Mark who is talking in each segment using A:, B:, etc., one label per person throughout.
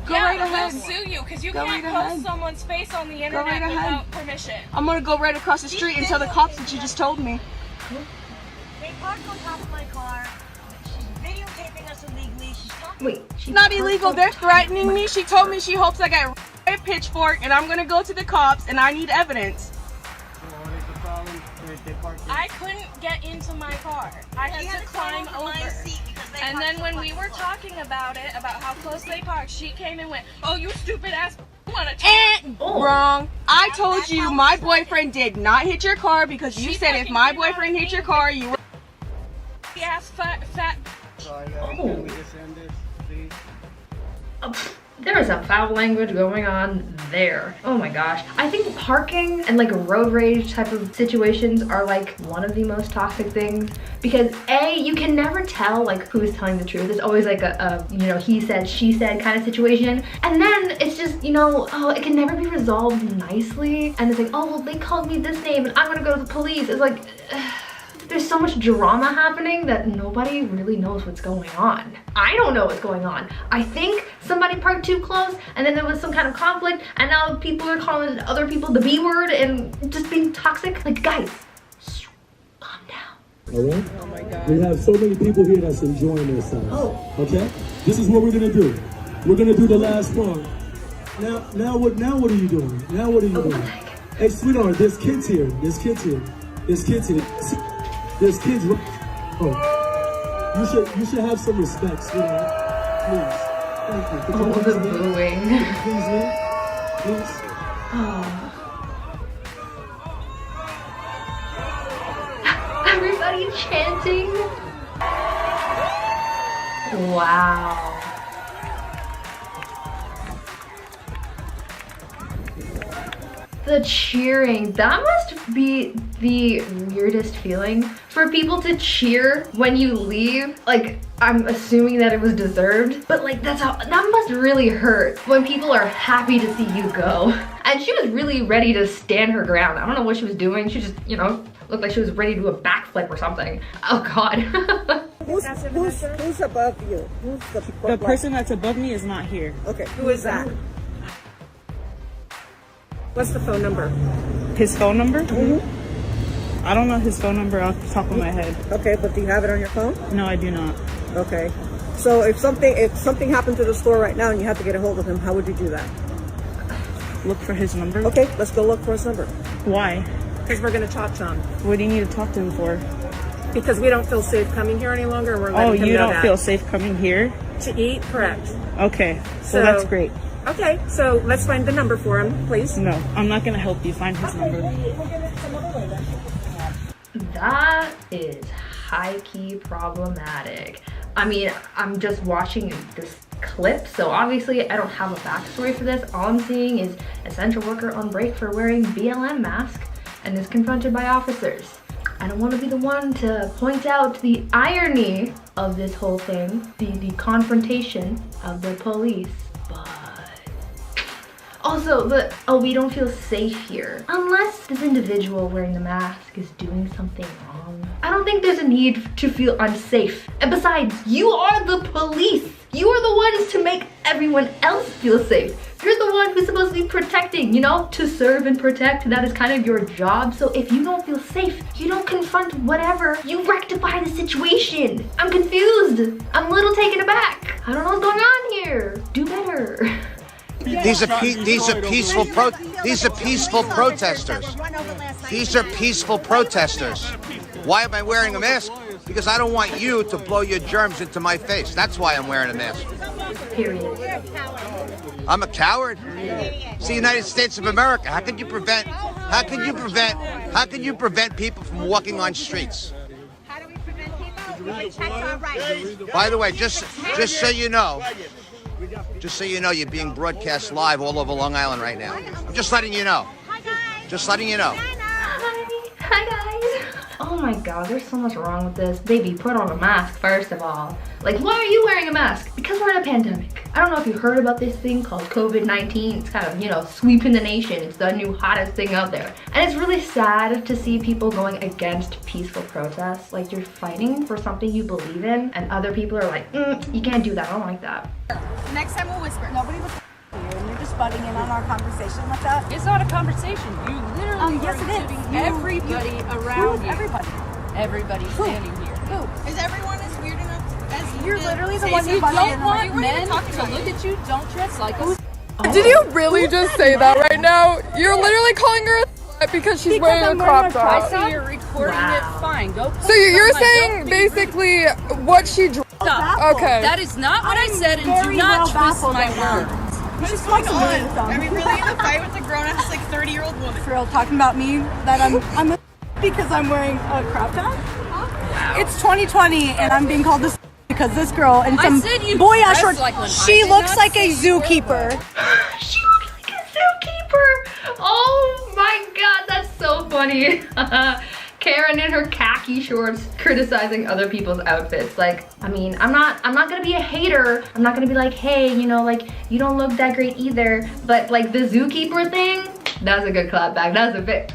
A: Go right ahead.
B: We'll sue you because you
A: Go
B: can't
A: right
B: post
A: ahead.
B: someone's face on the internet
A: right ahead.
B: without permission.
A: I'm gonna go right across the street and tell the cops that you just told me.
C: They parked on top of my car. She's videotaping us illegally. She's talking.
D: Wait,
A: It's not illegal. They're threatening me. She told me she hopes I get a pitchfork and I'm gonna go to the cops and I need evidence.
B: I couldn't get into my car. I had to climb over. And then when we were talking about it, about how close they parked, she came and went, "Oh, you stupid ass, you wanna talk?"
A: Wrong. I told you my boyfriend did not hit your car because you
B: She
A: said if
B: fucking
A: my
B: came out
A: boyfriend
B: of
A: hit
B: me.
A: your car, you were.
B: Ass fat.
D: Oh. There is some foul language going on there. Oh my gosh. I think parking and like road rage type of situations are like one of the most toxic things because A, you can never tell like who's telling the truth. It's always like a you know, he said, she said kind of situation. And then it's just, you know, oh, it can never be resolved nicely. And it's like, oh, well, they called me this name and I'm gonna go to the police. It's like, there's so much drama happening that nobody really knows what's going on. I don't know what's going on. I think somebody parked too close and then there was some kind of conflict and now people are calling other people the B word and just being toxic. Like, guys, calm down.
E: All right?
B: Oh my God.
E: We have so many people here that's enjoying themselves.
D: Oh.
E: Okay? This is what we're gonna do. We're gonna do the last part. Now what are you doing? Now what are you
D: Oh,
E: doing?
D: what the heck?
E: Hey, sweetheart, there's kids here. There's kids here. There's kids here. There's kids. Oh, you should have some respect, sweetheart. Please. Thank you. Could you
D: Oh,
E: please
D: the
E: leave?
D: booing.
E: Please leave. Please.
D: Oh. Everybody chanting. Wow. The cheering, that must be the weirdest feeling for people to cheer when you leave. Like, I'm assuming that it was deserved, but like that must really hurt when people are happy to see you go. And she was really ready to stand her ground. I don't know what she was doing. She just, you know, looked like she was ready to do a backflip or something. Oh God.
F: Who's above you? Who's
G: The person that's above me is not here.
F: Okay, who is that? What's the phone number?
G: His phone number? Mm-hmm. I don't know his phone number off the top of my head.
F: Okay, but do you have it on your phone?
G: No, I do not.
F: Okay. So if something happened to the store right now and you had to get a hold of him, how would you do that?
G: Look for his number?
F: Okay, let's go look for his number.
G: Why?
F: Because we're going to talk to him.
G: What do you need to talk to him for?
F: Because we don't feel safe coming here any longer, and we're letting him know
G: you don't
F: that.
G: feel safe coming here?
F: To eat? Correct.
G: Okay,
F: So-
G: well that's great.
F: Okay, so let's find the number for him, please.
G: No, I'm not gonna help you find his number.
F: We'll get it some other way then.
D: That is high-key problematic. I mean, I'm just watching this clip, so obviously I don't have a backstory for this. All I'm seeing is essential worker on break for wearing BLM mask and is confronted by officers. I don't want to be the one to point out the irony of this whole thing, the confrontation of the police, but also we don't feel safe here. Unless this individual wearing the mask is doing something wrong. I don't think there's a need to feel unsafe. And besides, you are the police. You are the ones to make everyone else feel safe. You're the one who's supposed to be protecting, you know, to serve and protect. That is kind of your job. So if you don't feel safe, you don't confront whatever. You rectify the situation. I'm confused. I'm a little taken aback. I don't know what's going on here. Do better.
H: These are peaceful protesters. These are peaceful protesters. Why am I wearing a mask? Because I don't want you to blow your germs into my face. That's why I'm wearing a mask.
D: Period.
H: I'm a coward. It's the United States of America. How can you prevent people from walking on streets?
C: How do we prevent people? We protect our rights.
H: By the way, just so you know, you're being broadcast live all over Long Island right now. I'm just letting you know.
C: Hi guys.
H: Just letting you know.
D: Hi guys. Oh my god, there's so much wrong with this. Baby, put on a mask first of all. Like, why are you wearing a mask? Because we're in a pandemic. I don't know if you heard about this thing called COVID-19. It's kind of, you know, sweeping the nation. It's the new hottest thing out there. And it's really sad to see people going against peaceful protests. Like, you're fighting for something you believe in, and other people are like, you can't do that, I don't like that.
A: Next time we'll whisper.
C: Nobody was you, and you're just butting in on our conversation. What's up?
B: It's not a conversation. You literally
C: Yes, it is.
B: everybody around you.
C: Everybody.
B: Everybody's standing here.
C: Who?
A: Is everyone as weird enough as you?
C: You're literally the
A: Say
C: one
A: so?
C: who
B: You
C: butted in
B: don't
C: on
B: want
C: me.
B: men to look at you. Don't dress like us.
I: Did you really just say that right now? You're literally calling her a because she's wearing a crop top.
B: I see you're recording it. Fine, go.
I: So you're saying basically what she dropped.
B: Stop.
I: Okay.
B: That is not what I said, and do not twist my words.
C: Just like
A: Are we really in a fight with a grown-ass, like 30-year-old woman?
C: Real talking about me that I'm a because I'm wearing a crop top. It's 2020 and I'm being called this because this girl and some
B: said you
C: boy
B: dress
C: shorts.
B: like one.
C: She
B: I did
C: looks
B: not
C: like
B: say
C: a
B: you were
C: zookeeper.
D: She looks like a zookeeper. Oh my god, that's so funny. Karen in her khaki shorts criticizing other people's outfits. Like, I mean, I'm not gonna be a hater. I'm not gonna be like, hey, you know, like, you don't look that great either. But like the zookeeper thing, that was a good clap back. That was a bit,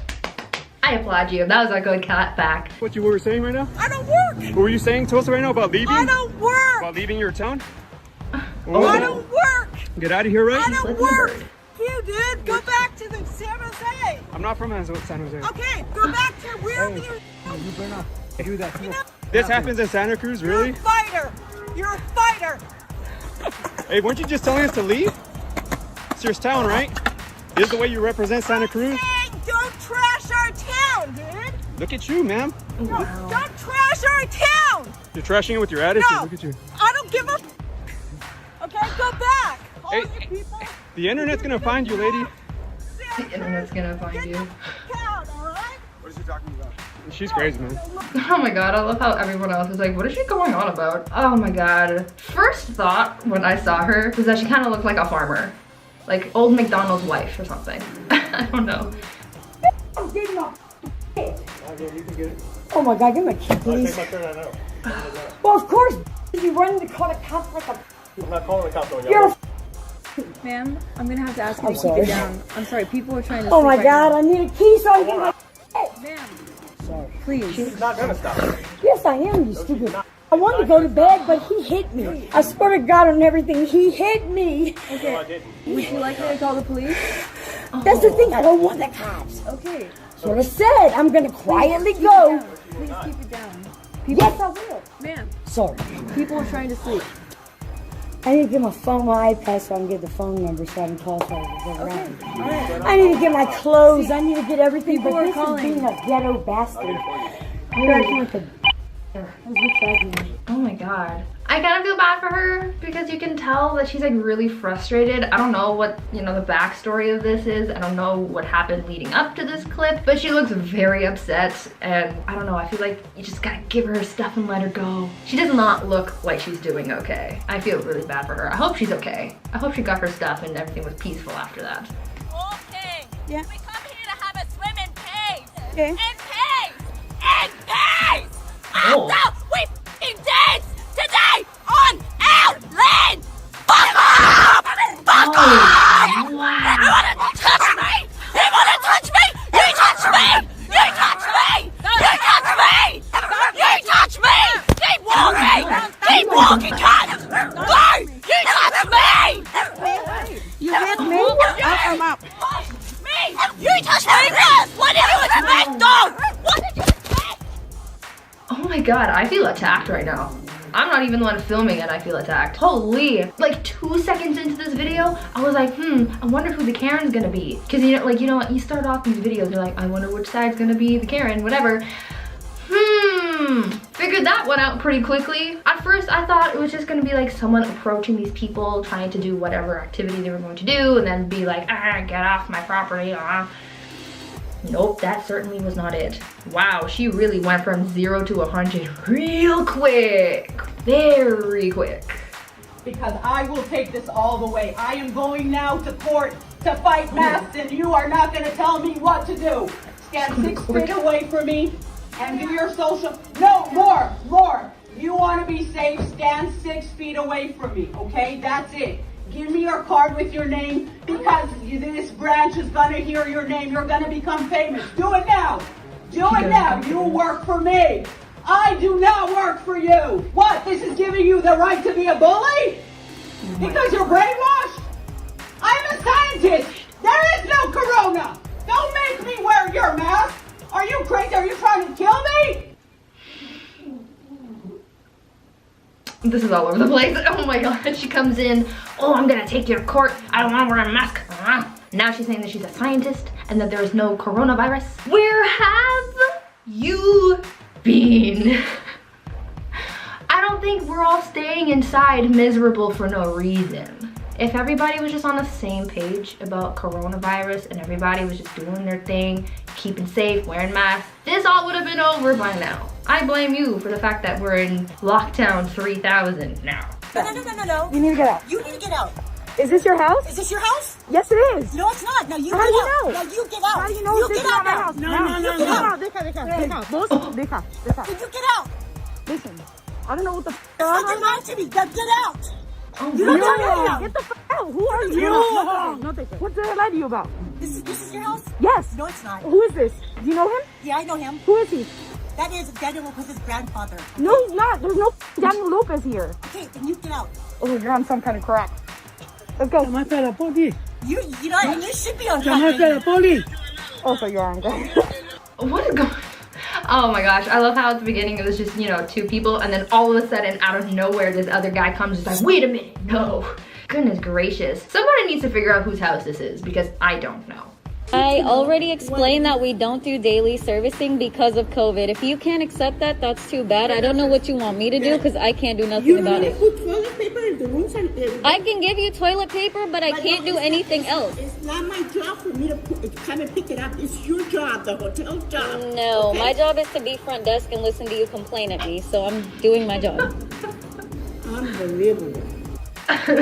D: I applaud you. That was a good clap back.
E: What you were saying right now?
C: I don't work.
E: What were you saying to us right now about leaving?
C: I don't work.
E: About leaving your town?
C: I don't work.
E: Get out of here, right?
C: I don't work. You dude, go back to the San Jose.
E: I'm not from San Jose.
C: Okay, go back to where you.
E: You better not do that. This happens in Santa Cruz, really?
C: You're a fighter. You're a fighter.
E: Hey, weren't you just telling us to leave? It's your town, right? This is the way you represent Santa Cruz?
C: Hey, don't trash our town, dude.
E: Look at you, ma'am.
C: No, don't trash our town.
E: You're trashing it with your attitude.
C: No.
E: Look at you.
C: I don't give a. Okay, go back. All
E: Hey.
C: you people.
E: The internet's gonna find you, lady.
D: The internet's gonna find you.
C: Count, all right?
E: What is she talking about? She's crazy, man.
D: Oh my god, I love how everyone else is like, what is she going on about? Oh my god. First thought when I saw her was that she kind of looked like a farmer. Like old McDonald's wife or something. I don't know.
C: Oh my God, give me a key, please. Well, of course, you run to call the cops like a.
E: I'm not calling the cops on
C: You're a.
J: Ma'am, I'm gonna have to ask you
C: I'm
J: to
C: sorry.
J: keep it down. I'm sorry, people are trying to
C: Oh my
J: sleep right
C: God, I need a key so I can.
J: now. Ma'am,
C: Sorry.
J: please.
E: She's not gonna stop.
C: Yes, I am, you stupid. I wanted to go to bed, but he hit me. I swear to God on everything, he hit me.
J: Okay. Would you like me to call the police?
C: That's the thing, I don't want the cops.
J: Okay.
C: So I said, I'm gonna quietly go.
J: Please keep it down.
C: Yes, I will.
J: Ma'am,
C: Sorry.
J: people are trying to sleep.
C: I need to get my phone, my iPad, so I can get the phone number so I can call so I can go around.
J: Alright.
C: I need to get my clothes. I need to get everything.
J: People
C: But
J: are
C: this
J: calling.
C: is being a ghetto bastard. I'm acting like a.
D: Oh my god. I kind of feel bad for her because you can tell that she's like really frustrated. I don't know what, you know, the backstory of this is. I don't know what happened leading up to this clip, but she looks very upset and I don't know, I feel like you just gotta give her stuff and let her go. She does not look like she's doing okay. I feel really bad for her. I hope she's okay. I hope she got her stuff and everything was peaceful after that.
K: Okay.
C: Yeah.
K: We come here to have a swim in peace.
C: Okay.
K: In peace. In peace.
D: Oh.
K: After we f***ing dance today on our land. Fuck off! Fuck off! You wanna touch me? You wanna touch me? You touch me! You touch me! You touch me! You touch me! Keep walking! Keep walking, cunt! Go! You touch me!
C: You hit me? I'm up.
K: Me! You touched me first! What did you expect, dog? What did you expect?
D: Oh my god, I feel attacked right now. I'm not even the one filming it, I feel attacked. Holy, like 2 seconds into this video, I was like, I wonder who the Karen's gonna be. Cause you know, like, you know what, you start off these videos, you're like, I wonder which side's gonna be the Karen, whatever. Figured that one out pretty quickly. At first, I thought it was just gonna be like someone approaching these people, trying to do whatever activity they were going to do, and then be like, get off my property, Nope, that certainly was not it. Wow, she really went from 0 to 100 real quick. Very quick.
L: Because I will take this all the way. I am going now to court to fight masks, and you are not going to tell me what to do. Stand 6 feet away from me and do your social. No, more. You want to be safe, stand 6 feet away from me, okay? That's it. Give me your card with your name because this branch is going to hear your name. You're going to become famous. Do it now. Do it now. You work for me. I do not work for you. What? This is giving you the right to be a bully? Because you're brainwashed? I'm a scientist. There is no corona. Don't make me wear your mask. Are you crazy? Are you trying to kill me?
D: This is all over the place. Oh my god, she comes in. Oh, I'm gonna take you to court. I don't wanna wear a mask. Now she's saying that she's a scientist and that there is no coronavirus. Where have you been? I don't think we're all staying inside miserable for no reason. If everybody was just on the same page about coronavirus and everybody was just doing their thing, keeping safe, wearing masks, this all would have been over by now. I blame you for the fact that we're in lockdown 3000 now.
K: No.
C: You need to get out.
K: You need to get out.
C: Is this your house?
K: Is this your house?
C: Yes, it is.
K: No, it's not. Now you
C: How
K: get
C: do you
K: out.
C: know?
K: Now you get out.
C: How do you know
K: you
C: this
K: get
C: is
K: out
C: not my
K: now.
C: house?
K: You get out.
C: Deja.
K: Then you get out.
C: Listen, I don't know what the
K: Stop lying to me. Now get out.
C: You
K: don't
C: don't
K: know.
C: know. Get the fuck out. Who are you? No, what the hell are you about?
K: This is your house?
C: Yes.
K: No, it's not.
C: Who is this? Do you know him?
K: Yeah, I know him.
C: Who is he?
K: That is Daniel Lopez's grandfather.
C: No, he's not. There's no Daniel Lopez here.
K: Okay, then you get out.
C: Oh, you're on some kind of crack. Let's go.
K: You know, and you should be on
C: Oh, so you're on crack.
D: What is going on? Oh my gosh, I love how at the beginning it was just, you know, 2 people and then all of a sudden out of nowhere this other guy comes and is like, wait a minute, no. Goodness gracious. Somebody needs to figure out whose house this is because I don't know.
J: I already explained that we don't do daily servicing because of COVID. If you can't accept that, that's too bad. I don't know what you want me to do because I can't do nothing about it.
L: Toilet paper in the rooms
J: I can give you toilet paper, but I can't do anything else.
L: It's not my job for me to come and pick it up. It's your job, the hotel job.
J: No, my job is to be front desk and listen to you complain at me, so I'm doing my job.
L: Unbelievable.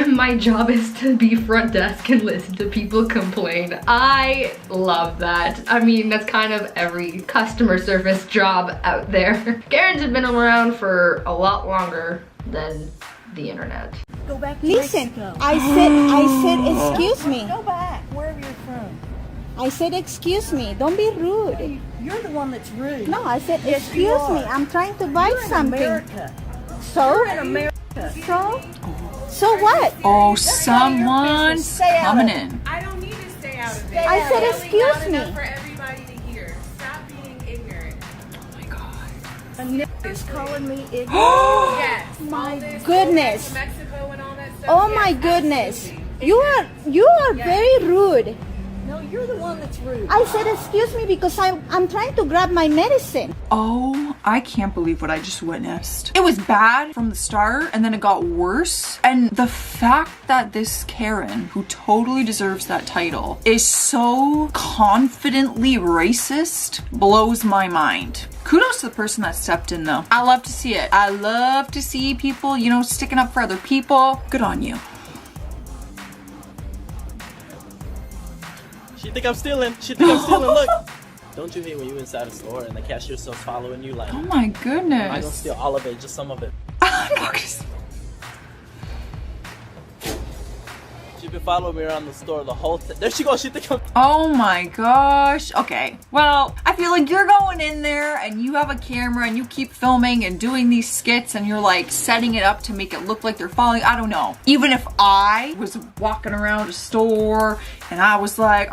D: My job is to be front desk and listen to people complain. I love that. I mean, that's kind of every customer service job out there. Karens have been around for a lot longer than the internet.
K: Go back to
C: Listen,
K: Mexico.
C: I said, excuse me.
K: Go back, wherever you're from.
C: I said, excuse me. Don't be rude.
K: You're the one that's rude.
C: No, I said,
K: Yes, you
C: excuse me.
K: are.
C: I'm trying to buy
K: You're in
C: something.
K: America.
C: So?
K: You're in America.
C: So what?
I: Oh, someone's coming in.
B: I don't need to stay out of it.
C: I said,
B: It's yelling loud
C: excuse
B: enough
C: me.
B: for everybody to hear. Stop being ignorant.
K: A nigga is calling me ignorant.
B: Yes.
C: My
B: all this,
C: goodness.
B: going back to Mexico and all that stuff.
C: Oh
B: yes,
C: my goodness.
B: absolutely.
C: You are very rude.
K: No, you're the one that's rude.
C: I said, excuse me, because I'm trying to grab my medicine.
I: Oh, I can't believe what I just witnessed. It was bad from the start and then it got worse. And the fact that this Karen, who totally deserves that title, is so confidently racist blows my mind. Kudos to the person that stepped in though. I love to see it. I love to see people, you know, sticking up for other people. Good on you.
M: She think I'm stealing. Look. Don't you hate when you inside a store and the cashier starts following you like,
I: Oh my
M: I'm not gonna
I: goodness.
M: steal all of it, just some of it. She's been following me around the store the whole time. There she goes. She think I'm.
I: Oh my gosh. Okay. Well, I feel like you're going in there and you have a camera and you keep filming and doing these skits and you're like setting it up to make it look like they're following. I don't know. Even if I was walking around a store and I was like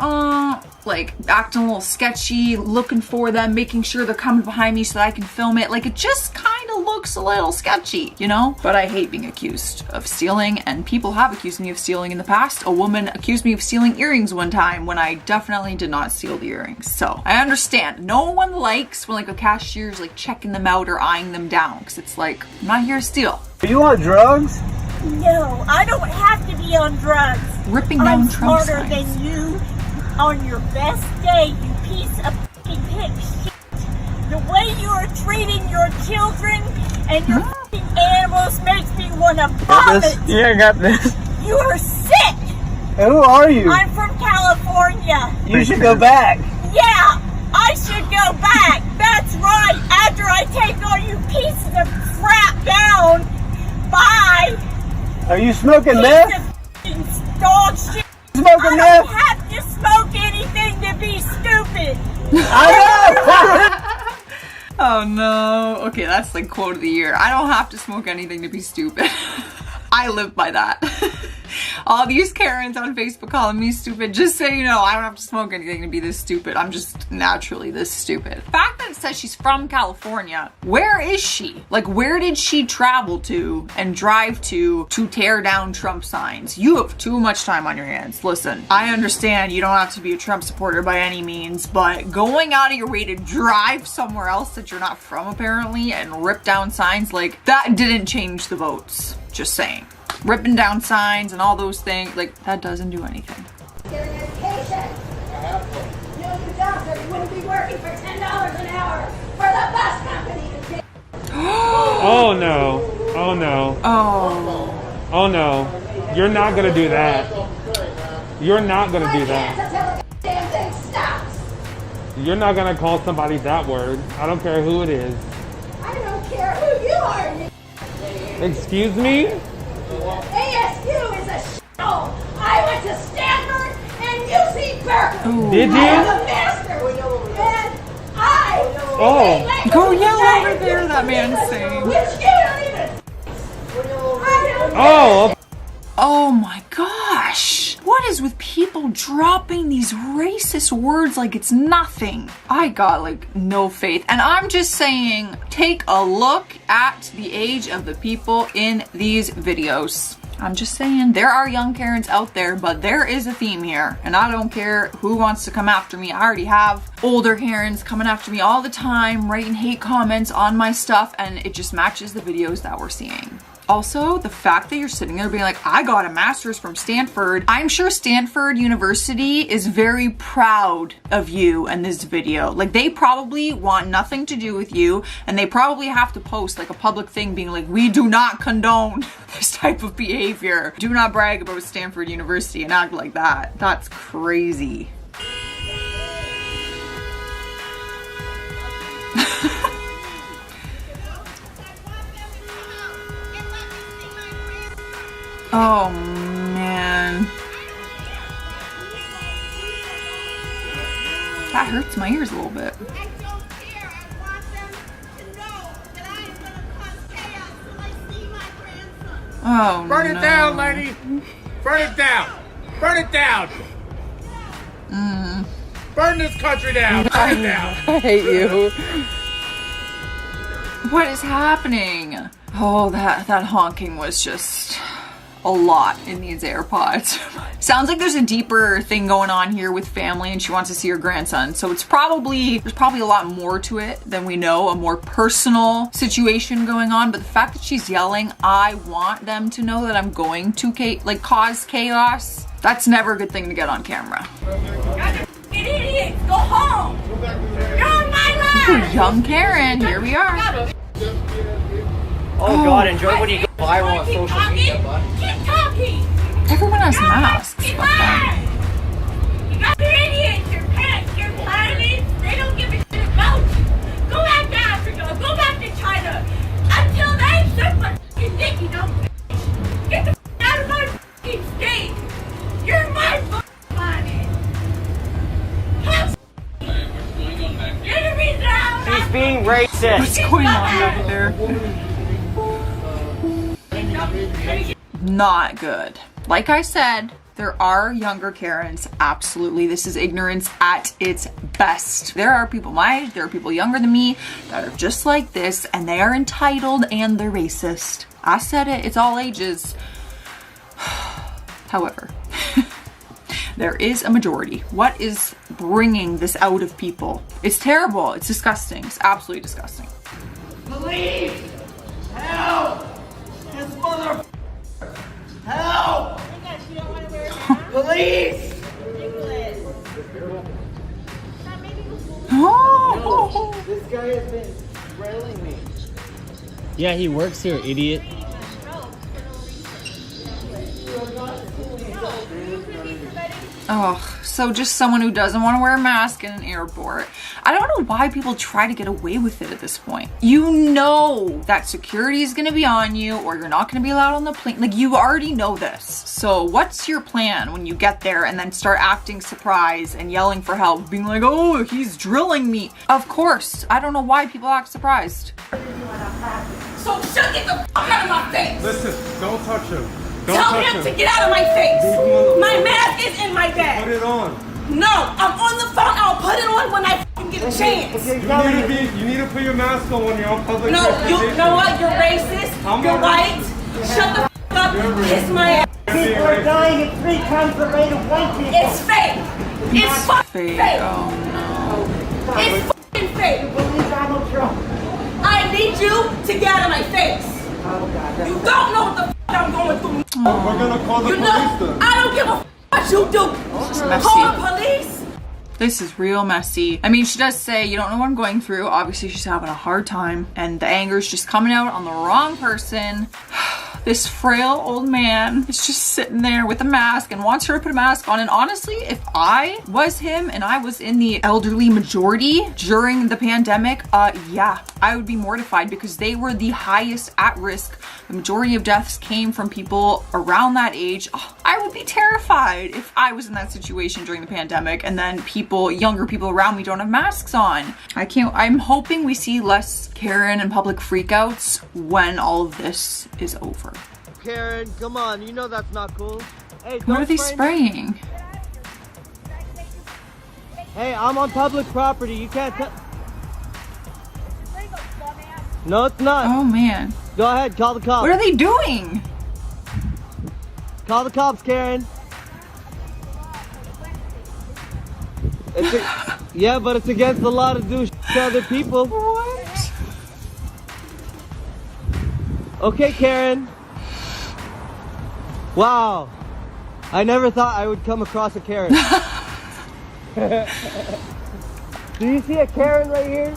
I: acting a little sketchy, looking for them, making sure they're coming behind me so that I can film it. Like it just kind of looks a little sketchy, you know? But I hate being accused of stealing and people have accused me of stealing in the past. A woman accused me of stealing earrings one time when I definitely did not steal the earrings. So I understand. No one likes when like a cashier's like checking them out or eyeing them down because it's like, I'm not here to steal.
N: Are you on drugs?
K: No, I don't have to be on drugs.
I: Ripping down
K: I'm
I: Trump
K: smarter
I: signs.
K: than you on your best day, you piece of fucking pig shit. The way you are treating your children and your fucking animals makes me want to vomit.
N: Yeah, I got this.
K: You are sick.
N: Who are you?
K: I'm from California.
N: You should go back.
K: Yeah, I should go back. That's right. After I take all you pieces of crap down. Bye.
N: Are you smoking
K: Piece
N: meth?
K: of fucking dog shit.
N: Smoking
K: I
N: meth?
K: don't have to smoke anything to be stupid.
N: I
I: Oh no. Okay, that's like quote of the year. I don't have to smoke anything to be stupid. I live by that. All these Karens on Facebook calling me stupid. Just so you know, I don't have to smoke anything to be this stupid. I'm just naturally this stupid. The fact that it says she's from California, where is she? Like, where did she travel to and drive to tear down Trump signs? You have too much time on your hands. Listen, I understand you don't have to be a Trump supporter by any means, but going out of your way to drive somewhere else that you're not from apparently and rip down signs, like, that didn't change the votes. Just saying. Ripping down signs and all those things, like, that doesn't do anything.
K: Get an education. You don't, or you wouldn't be working for $10 an hour for the bus company.
O: Oh no. Oh no.
I: Oh.
O: Oh no. You're not gonna do that. You're not gonna do that.
K: Until the damn thing stops.
O: You're not gonna call somebody that word. I don't care who it is.
K: I don't care who you are.
O: Excuse me?
K: ASU is a shithole. I went to Stanford and UC Berkeley.
O: Did you?
K: I have a master's. And I
I: Go yell over there, that man's saying.
K: which you don't even. I don't
O: Oh.
I: Oh my gosh. What is with people dropping these racist words like it's nothing? I got like no faith. And I'm just saying, take a look at the age of the people in these videos. I'm just saying, there are young Karens out there, but there is a theme here. And I don't care who wants to come after me. I already have older Karens coming after me all the time, writing hate comments on my stuff, and it just matches the videos that we're seeing. Also, the fact that you're sitting there being like, I got a master's from Stanford. I'm sure Stanford University is very proud of you in this video. Like, they probably want nothing to do with you, and they probably have to post like a public thing being like, we do not condone this type of behavior. Do not brag about Stanford University and act like that. That's crazy. Oh man. That hurts my ears a little bit. Oh,
P: burn it down, lady! Burn it down! Burn it down! Burn this country down! Burn it down!
I: I hate you. What is happening? Oh, that honking was just a lot in these AirPods. Sounds like there's a deeper thing going on here with family and she wants to see her grandson. So there's probably a lot more to it than we know, a more personal situation going on. But the fact that she's yelling, I want them to know that I'm going to cause chaos. That's never a good thing to get on camera.
K: You idiot! Go home! You're on my line!
I: Young Karen, here we are.
N: Oh God, enjoy when you go viral on social media, bud.
K: Keep talking!
I: Everyone has masks.
K: You got your idiots, your pets, your pilots. They don't give a shit about you. Go back to Africa. Go back to China. Until they suck my fucking dick, you don't get the out of my fucking state. You're my fucking planet. You're the reason I'm
N: She's being racist.
I: What's going on back there? Not good. Like I said, there are younger Karens. Absolutely. This is ignorance at its best. There are people my age, there are people younger than me that are just like this, and they are entitled and they're racist. I said it, it's all ages. However, there is a majority. What is bringing this out of people? It's terrible. It's disgusting. It's absolutely disgusting.
P: Police! Help! This mother... Help! Police!
I: Oh!
P: This guy has been railing me.
M: Yeah, he works here, idiot.
I: Oh, so just someone who doesn't want to wear a mask in an airport. I don't know why people try to get away with it at this point. You know that security is going to be on you or you're not going to be allowed on the plane. Like, you already know this. So what's your plan when you get there and then start acting surprised and yelling for help, being like, oh, he's drilling me? Of course. I don't know why people act surprised.
K: So shut the fuck out of my face!
O: Listen, don't touch him.
L: Tell him to get out of my face. My mask is in my bag.
O: Put it on.
L: No, I'm on the phone. I'll put it on when I fucking get a chance.
O: You need to put your mask on when you're on public
L: No, you know what? You're racist. You're white. Shut the up. Kiss my ass.
N: People are dying at 3 times the rate of white people.
L: It's fake. It's fucking fake.
I: Oh no.
L: It's fucking fake.
N: You believe Donald Trump?
L: I need you to get out of my face.
N: Oh God.
L: You don't know what the I'm going through.
O: We're gonna call the police then.
L: I don't give a what you do. Call the police.
I: This is real messy. I mean, she does say, you don't know what I'm going through. Obviously, she's having a hard time, and the anger is just coming out on the wrong person. This frail old man is just sitting there with a mask and wants her to put a mask on. And honestly, if I was him and I was in the elderly majority during the pandemic, yeah, I would be mortified because they were the highest at risk. The majority of deaths came from people around that age. Oh, I would be terrified if I was in that situation during the pandemic and then younger people around me don't have masks on. I'm hoping we see less Karen and public freakouts when all of this is over.
N: Karen, come on. You know that's not cool. Hey,
I: What are they spraying?
N: Hey, I'm on public property. You can't tell. No, it's not.
I: Oh man.
N: Go ahead, call the cops.
I: What are they doing?
N: Call the cops, Karen. Yeah, but it's against the law to do to other people.
I: What?
N: Okay, Karen. Wow. I never thought I would come across a Karen. Do you see a Karen right here?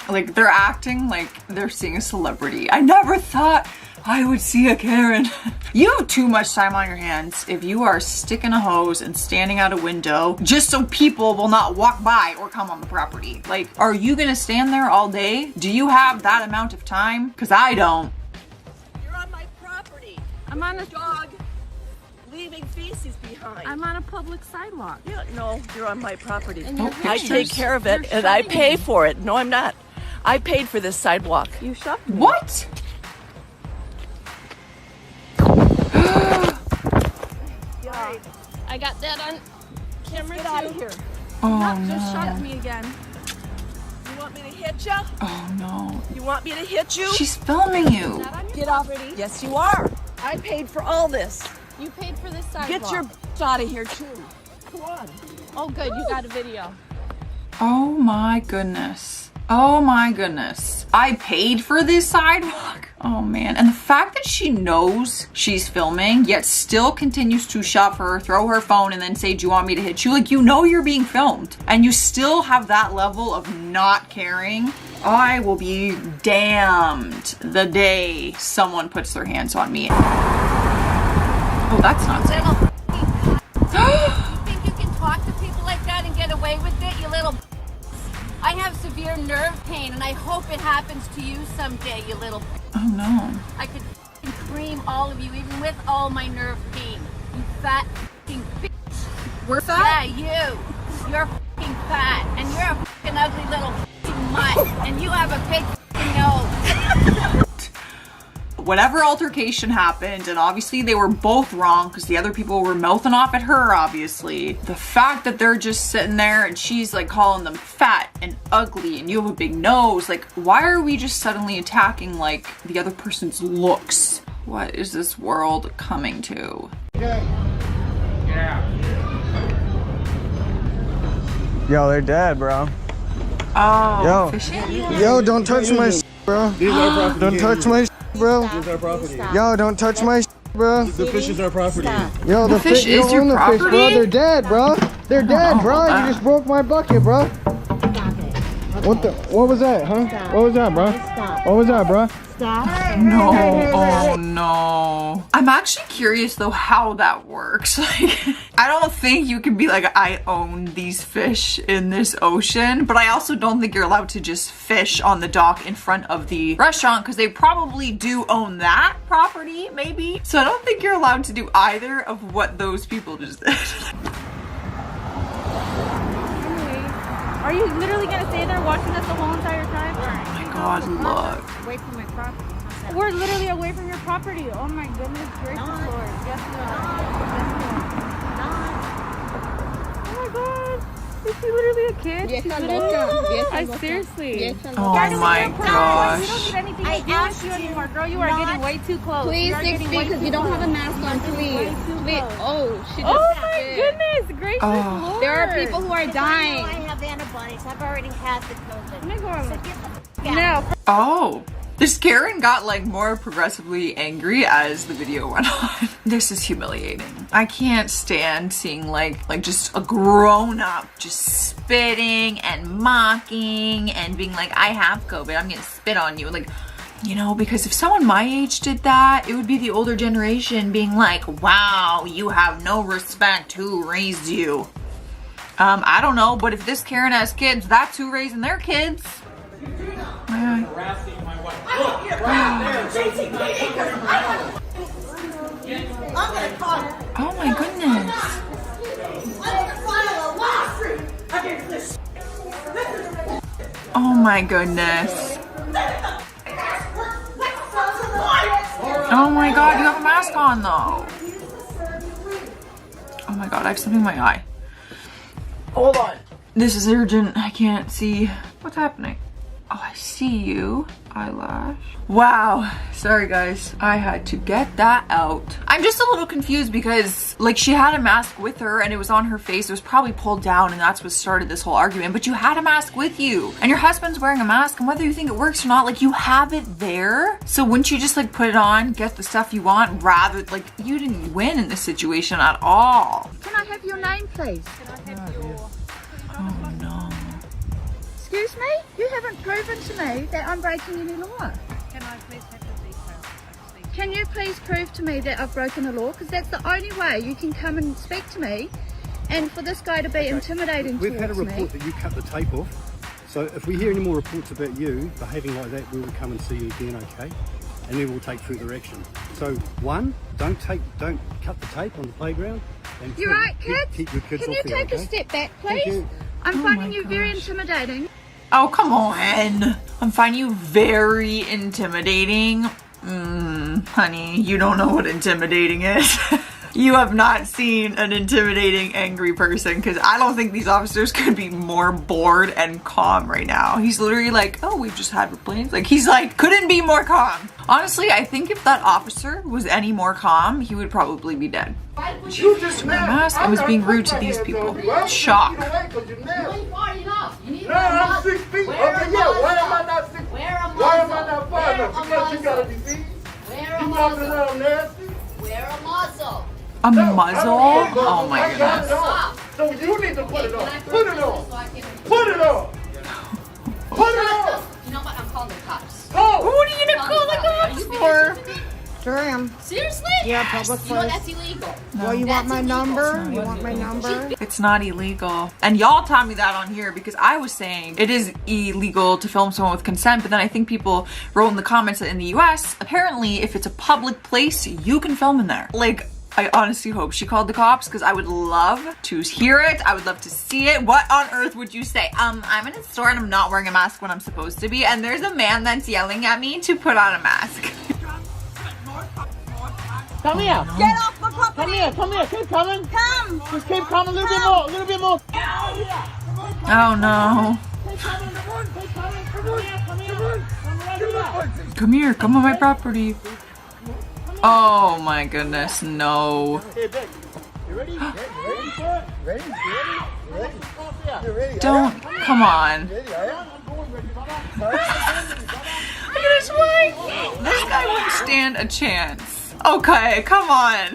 I: Like, they're acting like they're seeing a celebrity. I never thought I would see a Karen. You have too much time on your hands if you are sticking a hose and standing out a window just so people will not walk by or come on the property. Like, are you gonna stand there all day? Do you have that amount of time? Because I don't.
L: You're on my property.
B: I'm on a
L: Dog leaving feces behind.
B: I'm on a public sidewalk.
L: Yeah, no, you're on my property.
B: And you're
L: I take care of it and I pay for it. No, I'm not. I paid for this sidewalk.
B: You shoved me.
I: What?
B: I got that on camera too.
L: Get out of here.
I: Oh
B: Just
I: no.
B: shoved me again.
L: You want me to hit you?
I: Oh no.
L: You want me to hit you?
I: She's filming you.
L: Get off. Yes, you are. I paid for all this.
B: You paid for this sidewalk.
L: Get your out of here too. Come on.
B: Oh good, you got a video.
I: Oh my goodness. Oh my goodness. I paid for this sidewalk. Oh man. And the fact that she knows she's filming, yet still continues to shove her, throw her phone, and then say, do you want me to hit you? Like, you know you're being filmed. And you still have that level of not caring. I will be damned the day someone puts their hands on me. Oh, that's not safe.
K: You think you can talk to people like that and get away with it, you little... I have severe nerve pain, and I hope it happens to you someday, you little...
I: Oh no.
K: I could cream all of you, even with all my nerve pain. You fat f***ing bitch.
C: We're fat?
K: Yeah, you. You're f***ing fat, and you're a f***ing ugly little f***ing mutt, and you have a big f***ing nose.
I: Whatever altercation happened, and obviously they were both wrong because the other people were mouthing off at her, obviously. The fact that they're just sitting there and she's like calling them fat and ugly and you have a big nose, like, why are we just suddenly attacking like the other person's looks? What is this world coming to?
N: Yo, they're dead, bro.
I: Oh,
N: Yo, don't touch my bro.
P: These are property.
N: Don't touch my bro.
P: These are property.
N: Yo, don't touch my bro.
P: The fish is our property.
N: Yo, the
I: fish
N: you
I: is
N: don't
I: your
N: own the fish, bro.
I: property?
N: They're dead, bro. They're dead, bro.
I: that.
N: You just broke my bucket, bro. What was that, huh? What was that, bro? What was that, bro?
I: No, oh no. I'm actually curious though how that works. Like, I don't think you can be like, I own these fish in this ocean, but I also don't think you're allowed to just fish on the dock in front of the restaurant because they probably do own that property, maybe. So I don't think you're allowed to do either of what those people just did.
B: Are you literally gonna stay there watching us the whole entire time?
I: Oh my god, look.
B: Away from my property.
Q: We're literally away from your property. Oh my goodness gracious, Lord. Yes, Lord. Oh my God. Is she literally a kid? She's literally seriously.
I: Oh my gosh.
Q: We don't need anything to do with you anymore, girl. You are getting way too close.
J: Please 6 feet because you don't have a mask on, please. Please. Oh, she just
Q: Oh my goodness gracious, Lord.
J: There are people who are dying.
K: I have antibodies. I've already had the COVID.
Q: No.
I: Oh. This Karen got like more progressively angry as the video went on. This is humiliating. I can't stand seeing like just a grown up just spitting and mocking and being like, I have COVID, I'm gonna spit on you. Like, you know, because if someone my age did that, it would be the older generation being like, wow, you have no respect, who raised you? I don't know, but if this Karen has kids, that's who raising their kids. Oh my goodness. Oh my goodness. Oh my God, you have a mask on though. Oh my God, I have something in my eye. Hold on. This is urgent. I can't see what's happening. Oh, I see you. Eyelash. Wow. Sorry guys. I had to get that out. I'm just a little confused because like she had a mask with her and it was on her face. It was probably pulled down and that's what started this whole argument. But you had a mask with you and your husband's wearing a mask, and whether you think it works or not, like you have it there. So wouldn't you just like put it on, get the stuff you want, rather like you didn't win in this situation at all.
K: Can I have your name, please?
I: Oh no.
K: Excuse me? You haven't proven to me that I'm breaking any law.
Q: Can I please have the details?
K: Can you please prove to me that I've broken a law? Because that's the only way you can come and speak to me, and for this guy to be intimidating
R: We've had a
K: towards
R: report
K: me.
R: that you cut the tape off. So if we hear any more reports about you behaving like that, we will come and see you again, okay? And then we'll take further action. So one, don't cut the tape on the playground. And
K: You're right, kids.
R: Keep your kids
K: Can
R: off
K: you
R: there,
K: take
R: okay?
K: a step back,
R: Thank
K: please?
R: you.
K: I'm
I: Oh
K: finding
I: my
K: you very
I: gosh.
K: intimidating.
I: Oh, come on. I'm finding you very intimidating. Honey, you don't know what intimidating is. You have not seen an intimidating, angry person, because I don't think these officers could be more bored and calm right now. He's literally like, oh, we've just had complaints. Like, he's like, couldn't be more calm. Honestly, I think if that officer was any more calm, he would probably be dead. She took a mask and was being rude to these people. Shock.
P: No, I'm 6 feet. Okay, yeah, why am I not 6 feet? Why am I not 5 enough? Because you gotta be feet. You walking around nasty?
K: Wear a muzzle.
I: A muzzle? Oh my goodness.
P: So you need to put it on. Put it on. Put it on. Put it on.
K: You know what? I'm calling the cops.
P: Oh.
I: What are you gonna call the cops for?
F: Sure am.
K: Seriously?
F: Yeah, public
K: You know
F: place.
K: that's illegal.
F: Well, you want
K: That's
F: my
K: illegal.
F: number? You want my number?
I: It's not illegal. And y'all taught me that on here because I was saying it is illegal to film someone with consent, but then I think people wrote in the comments that in the US, apparently if it's a public place, you can film in there. Like, I honestly hope she called the cops because I would love to hear it. I would love to see it. What on earth would you say? I'm in a store and I'm not wearing a mask when I'm supposed to be, and there's a man that's yelling at me to put on a mask.
P: Come here.
K: Get off the property.
P: Come here. Come here. Keep coming.
K: Come.
P: Just keep coming. A little bit more. A little bit more.
I: Oh no. Come here, come on my property. Oh my goodness, no.
P: Hey, Beck. You ready? You ready for it? Ready? You ready? You ready?
I: Don't, come on.
P: Ready? I am. I'm going ready.
I: Look at his wife. This guy wouldn't stand a chance. Okay, come on.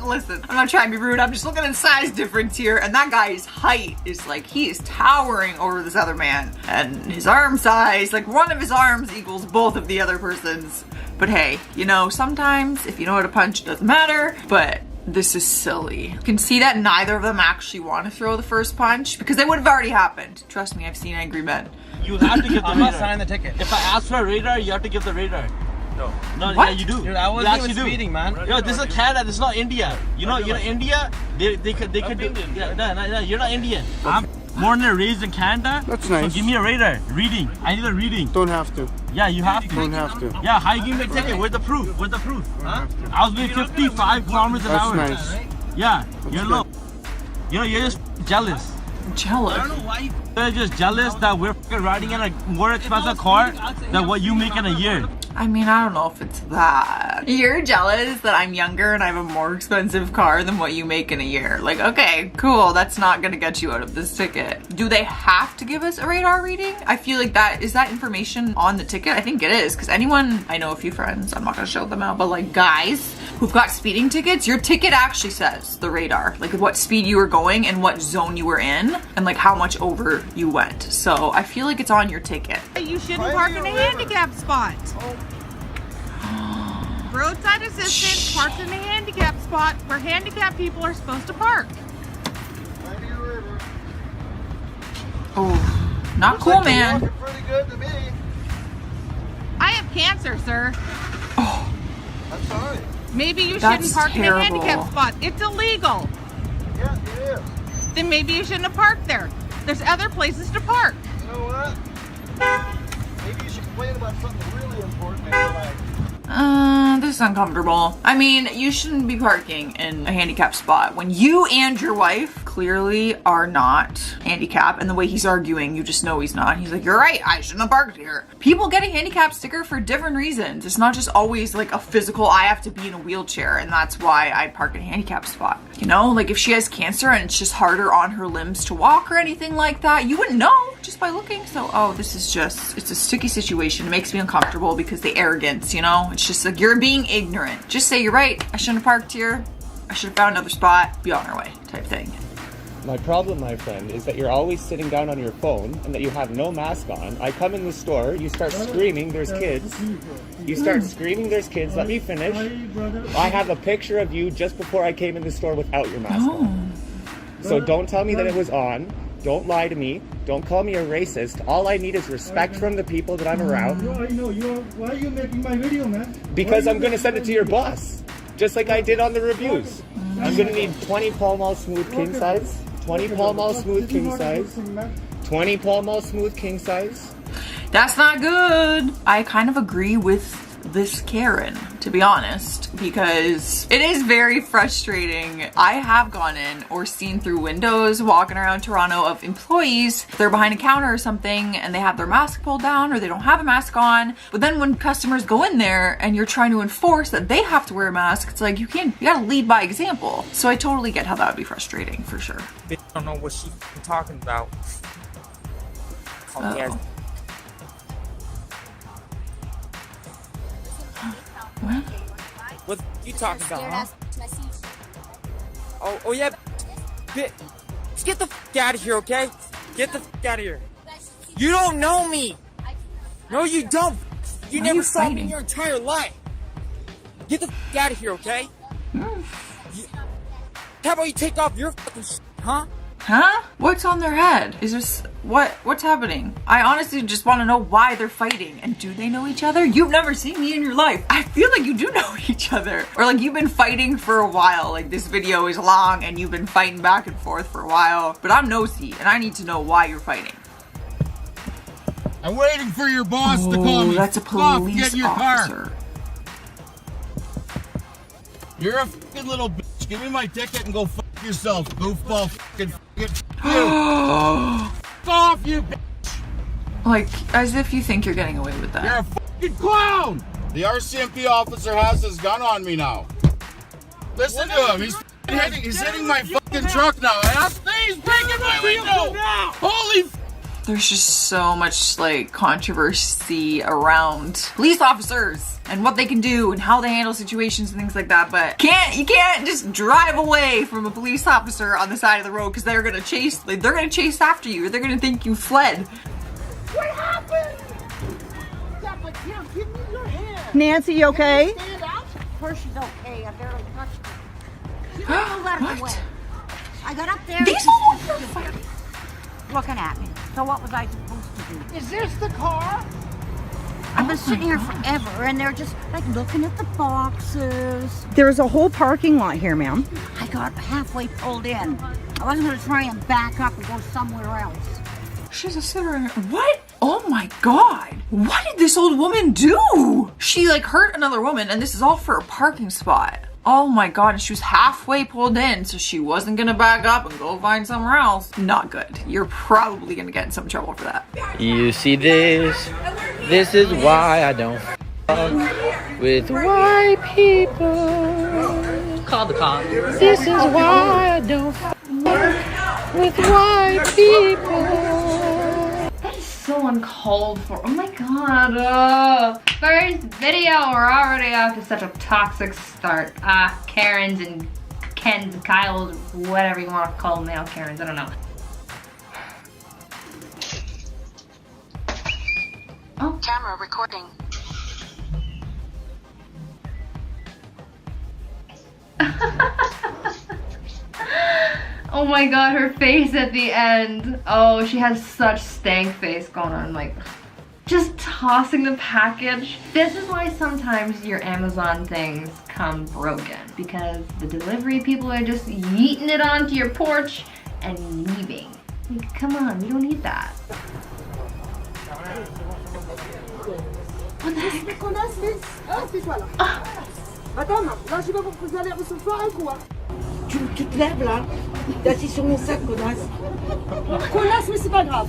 I: Listen, I'm not trying to be rude. I'm just looking at size difference here. And that guy's height is like, he is towering over this other man. And his arm size, like one of his arms equals both of the other person's. But hey, you know, sometimes if you know how to punch, it doesn't matter. But this is silly. You can see that neither of them actually want to throw the first punch because they would have already happened. Trust me, I've seen angry men.
N: You have to give the radar.
M: Sign the ticket.
N: If I ask for a radar, you have to give the radar. No,
I: What?
N: yeah, you do.
M: Dude, I wasn't
N: you actually
M: even speeding, man.
N: Yo, this is Canada. This is not India. You know, India. They could do. Yeah, no, you're not Indian. I'm born and raised in Canada.
P: That's
N: So
P: nice.
N: give me a radar. Reading. I need a reading.
P: Don't have to.
N: Yeah, you have to.
O: Don't have to.
N: Yeah, how you give me a ticket? Where's the proof? Where's the proof? Huh? I was doing 55 kilometers an hour.
O: That's nice.
N: Yeah, you're low. You're just jealous.
I: Jealous?
N: I don't know why. You're just jealous that we're riding in a more expensive car than what you make in a year.
I: I mean, I don't know if it's that. You're jealous that I'm younger and I have a more expensive car than what you make in a year. Like, okay, cool. That's not gonna get you out of this ticket. Do they have to give us a radar reading? I feel like is that information on the ticket? I think it is, because anyone, I know a few friends, I'm not gonna shout them out, but like guys who've got speeding tickets, your ticket actually says the radar, like what speed you were going and what zone you were in and like how much over you went. So I feel like it's on your ticket.
S: You shouldn't park in a handicap spot. Roadside assistant parks in a handicap spot where handicapped people are supposed to park.
I: Oh, not cool, man.
P: Pretty good to me.
S: I have cancer, sir.
I: Oh,
P: I'm sorry.
S: Maybe you
I: That's
S: shouldn't park
I: terrible.
S: in a handicap spot. It's illegal.
P: Yeah, it is.
S: Then maybe you shouldn't have parked there. There's other places to park.
P: You know what? Maybe you should complain about something really important in your life.
I: This is uncomfortable. I mean, you shouldn't be parking in a handicapped spot when you and your wife clearly are not handicapped, and the way he's arguing, you just know he's not. He's like, you're right, I shouldn't have parked here. People get a handicap sticker for different reasons. It's not just always like a physical, I have to be in a wheelchair and that's why I park in a handicapped spot. You know, like if she has cancer and it's just harder on her limbs to walk or anything like that, you wouldn't know just by looking. So, oh, this is just, it's a sticky situation. It makes me uncomfortable because the arrogance, you know, it's just like you're being ignorant. Just say, you're right, I shouldn't have parked here. I should have found another spot, be on our way type thing.
T: My problem, my friend, is that you're always sitting down on your phone and that you have no mask on. I come in the store, you start screaming, there's kids. You start screaming, there's kids, let me finish. I have a picture of you just before I came in the store without your mask on. So don't tell me that it was on. Don't lie to me. Don't call me a racist. All I need is respect from the people that I'm around.
E: Why are you making my video, man?
T: Because I'm going to send it to your boss, just like I did on the reviews. I'm going to need 20 Pall Mall Smooth king size, 20 Pall Mall Smooth king size, 20 Pall Mall Smooth king size.
I: That's not good. I kind of agree with this Karen, to be honest, because it is very frustrating. I have gone in or seen through windows walking around Toronto of employees, they're behind a counter or something and they have their mask pulled down or they don't have a mask on, but then when customers go in there and you're trying to enforce that they have to wear a mask, it's like you gotta lead by example. So I totally get how that would be frustrating for sure.
U: They don't know what she's talking about.
I: Uh-oh.
U: What you talking about, huh? Oh yeah, bitch. Get the f out of here, okay? Get the f out of here. You don't know me. No, you don't. You never saw me in your entire life. Get the f out of here, okay? How about you take off your fucking shit, huh?
I: Huh? What's on their head? Is this what's happening? I honestly just want to know why they're fighting, and do they know each other? You've never seen me in your life. I feel like you do know each other, or like you've been fighting for a while. Like this video is long and you've been fighting back and forth for a while, but I'm nosy and I need to know why you're fighting.
P: I'm waiting for your boss to call me.
I: That's a police officer.
P: You're a fucking little bitch. Give me my ticket and go fuck yourself, goofball. Fucking fuck off, you bitch.
I: Like, as if you think you're getting away with that.
P: You're a fucking clown. The RCMP officer has his gun on me now. Listen to him. He's hitting my fucking truck now. He's breaking my window. Holy.
I: There's just so much like controversy around police officers and what they can do and how they handle situations and things like that, but you can't just drive away from a police officer on the side of the road because they're gonna chase after you, or they're gonna think you fled.
L: What happened? Stop, like, here, give me your hand. Nancy, you okay?
K: Stand out? Of course she's okay. I barely touched her. She wouldn't let her away. I got up there.
I: These all look fighting.
K: Looking at me. So what was I supposed to do?
L: Is this the car?
K: I've been sitting here forever, and they're just like looking at the boxes.
F: There's a whole parking lot here, ma'am.
K: I got halfway pulled in. I wasn't going to try and back up and go somewhere else.
I: She's a sitter. What? Oh my God. What did this old woman do? She like hurt another woman and this is all for a parking spot. Oh my God, and she was halfway pulled in, so she wasn't gonna back up and go find somewhere else. Not good. You're probably gonna get in some trouble for that.
G: You see this? This is why I don't fuck with white people.
N: Call the cops.
G: This is why I don't fuck with white people.
D: That is so uncalled for. Oh my God. First video, we're already off to such a toxic start. Karens and Kens, Kyles, whatever you want to call them, male Karens, I don't know. Oh.
K: Camera recording.
D: Oh my God, her face at the end. Oh, she has such stank face going on, like just tossing the package. This is why sometimes your Amazon things come broken, because the delivery people are just yeeting it onto your porch and leaving. Like, come on, we don't need that. What the heck?
V: Attends, là je sais pas pourquoi vous allez recevoir un coup. Tu te lèves là, t'es assis sur mon sac, connasse. Connasse, mais c'est pas grave.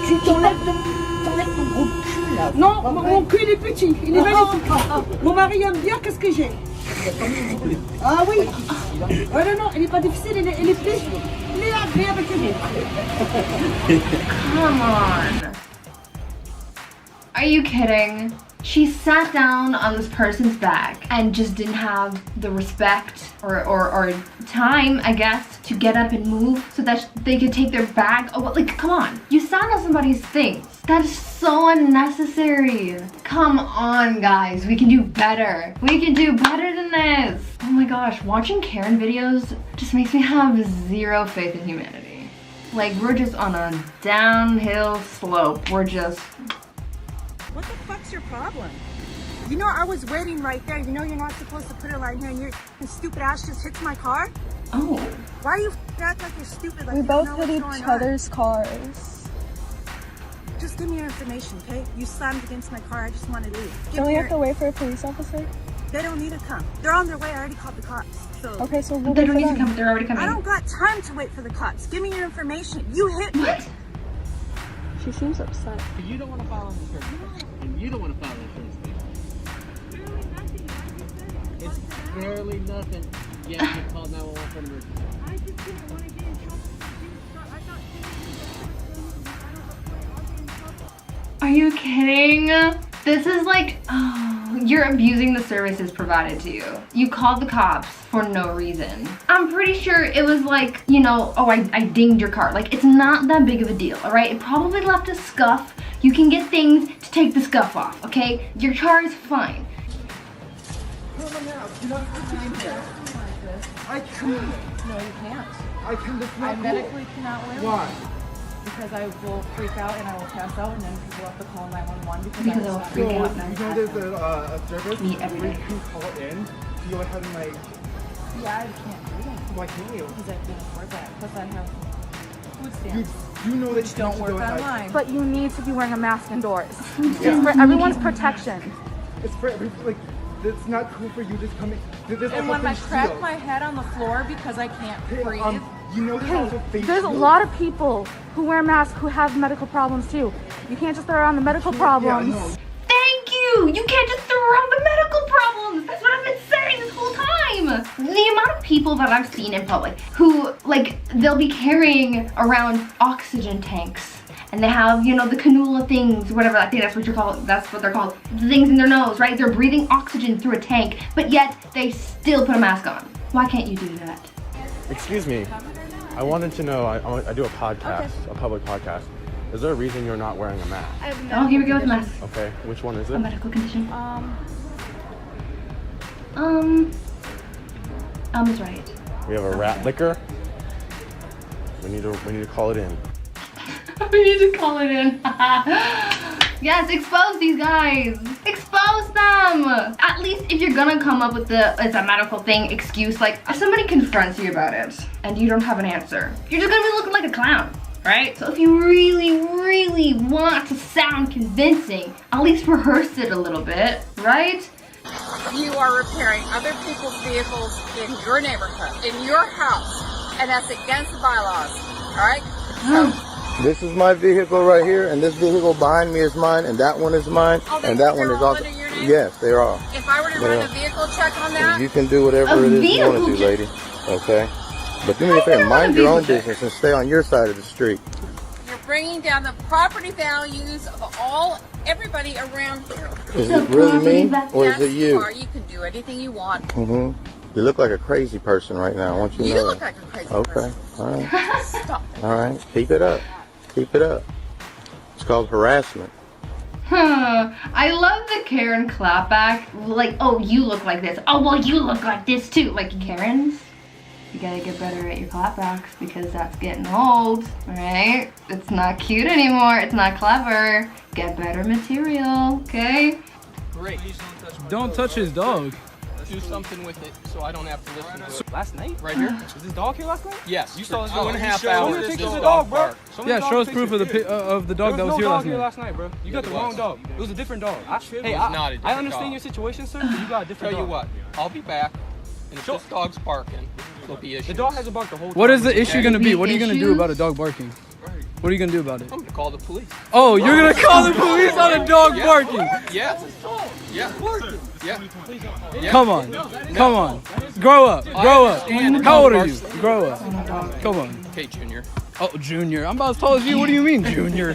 V: Tu t'enlèves ton gros cul là. Non, mon cul il est petit, il est magnifique. Mon mari aime bien, qu'est-ce que j'ai? Ah oui. Oh non, non, il est pas difficile, il est plus. Il est agréable que lui.
D: Come on. Are you kidding? She sat down on this person's back and just didn't have the respect or time, I guess, to get up and move so that they could take their bag. Oh, like, come on. You sat on somebody's things. That is so unnecessary. Come on, guys. We can do better. We can do better than this. Oh my gosh, watching Karen videos just makes me have zero faith in humanity. Like, we're just on a downhill slope. We're just...
C: What the fuck's your problem? You know, I was waiting right there. You know you're not supposed to put it right here, and your stupid ass just hits my car?
D: Oh.
C: Why are you act like you're stupid? Like
Q: We
C: you don't
Q: both
C: know
Q: hit
C: what's
Q: each
C: going on?
Q: other's cars.
C: Just give me your information, okay? You slammed against my car. I just want to leave. Give
Q: Don't
C: me
Q: we
C: your...
Q: have to wait for a police officer?
C: They don't need to come. They're on their way. I already called the cops. So
Q: Okay, so we'll
D: They
Q: wait
D: don't
Q: for
D: need to
Q: them.
D: come. They're already coming.
C: I don't got time to wait for the cops. Give me your information. You hit me.
D: What?
Q: She seems upset.
N: You don't want to file an insurance claim. And you don't want to file an insurance claim. It's barely nothing. Yeah, you called 911 for an emergency.
C: I just didn't want to get in trouble. I thought
D: Are you kidding? This is like, oh, you're abusing the services provided to you. You called the cops for no reason. I'm pretty sure it was like, you know, oh, I dinged your car. Like, it's not that big of a deal, all right? It probably left a scuff. You can get things to take the scuff off, okay? Your car is fine.
V: I can.
Q: No, you can't.
V: I can. That's not
Q: I
V: cool.
Q: medically cannot wear
V: Why?
Q: one. Because I will freak out and I will pass out, and then people have to call 911 because
D: Because
Q: I
D: I will
Q: will
D: freak
Q: freak
D: out
Q: out.
D: and I
V: You know there's a service
D: Me every
V: where
D: day.
V: you can call in. You like having like.
Q: Yeah, I can't do that.
V: Why can't you?
Q: Because I can't afford that. Plus I have food stamps.
V: You know that
Q: Which
V: you
Q: don't
V: should
Q: work
V: do it, like-
Q: online. But you need to be wearing a mask indoors.
V: Yeah.
Q: For everyone's protection.
V: It's for every like. It's not cool for you just coming. There's
Q: And
V: also
Q: when I
V: face
Q: crack
V: shield.
Q: my head on the floor because I can't breathe.
V: You know there's also face
Q: There's a
V: shield.
Q: lot of people who wear masks who have medical problems too. You can't just throw around the medical problems.
V: Yeah, no.
D: Thank you! You can't just throw around the medical problems! That's what I've been saying this whole time! The amount of people that I've seen in public who, like, they'll be carrying around oxygen tanks. And they have, you know, the cannula things, whatever, I think that's what they're called. The things in their nose, right? They're breathing oxygen through a tank, but yet they still put a mask on. Why can't you do that?
T: Excuse me. I wanted to know, I do a podcast, a public podcast. Is there a reason you're not wearing a mask?
D: Oh, here we go with the mask.
T: Okay, which one is
D: A
T: it?
D: medical condition. Is right.
T: We have a rat liquor. We need to call it in.
D: We need to call it in. Yes, expose these guys. Expose them. At least if you're gonna come up with it's a medical thing excuse, like if somebody confronts you about it and you don't have an answer, you're just gonna be looking like a clown. right? So if you really, really want to sound convincing, at least rehearse it a little bit, right?
A: You are repairing other people's vehicles in your neighborhood, in your house, and that's against the bylaws, all right?
H: This is my vehicle right here, and this vehicle behind me is mine, and that one is mine, and that one is also. Yes, they are.
A: If I were to run a vehicle check on that,
H: you can do whatever it is you want to do, lady. Okay, but do me a favor, mind your own business and stay on your side of the street.
A: you're bringing down the property values of everybody around here.
H: Is it really me, or is it you?
A: You can do anything you want.
H: You look like a crazy person right now. I want you to know.
A: You look like a crazy person.
H: All right. Stop. All right. Keep it up. Keep it up. It's called harassment.
D: I love the Karen clapback. Like, oh, you look like this. Oh, well, you look like this too. Like Karens, you gotta get better at your clapbacks because that's getting old, right? It's not cute anymore. It's not clever. Get better material, okay?
N: Great.
W: Don't touch his dog.
N: Do something with it so I don't have to listen to it. Last night? Right here? Was this dog here last night? Yes. You saw us 2.5 hours. This dog bark.
W: Yeah, show us proof of the dog that was here last night.
N: Last night, bro. You got the wrong dog. It was a different dog. I understand your situation, sir, but you got a different dog. Tell you what, I'll be back, and if this dog's barking, there'll be issues. The dog hasn't barked the whole time.
W: What is the issue going to be? What are you going to do about a dog barking? What are you going to do about it?
N: I'm going to call the police.
W: Oh, you're going to call the police on a dog barking?
N: Yes. Yeah. Yeah.
W: Come on. Come on. Grow up. Grow up. How old are you? Grow up. Come on.
N: Okay, Junior.
W: Oh, Junior. I'm about as tall as you. What do you mean, Junior?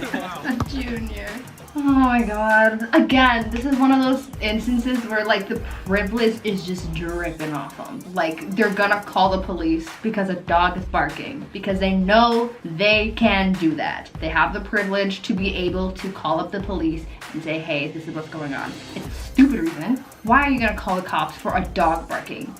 D: Junior. Oh my god. Again, this is one of those instances where like the privilege is just dripping off them. Like they're gonna call the police because a dog is barking because they know they can do that. They have the privilege to be able to call up the police and say, hey, this is what's going on. It's a stupid reason. Why are you gonna call the cops for a dog barking?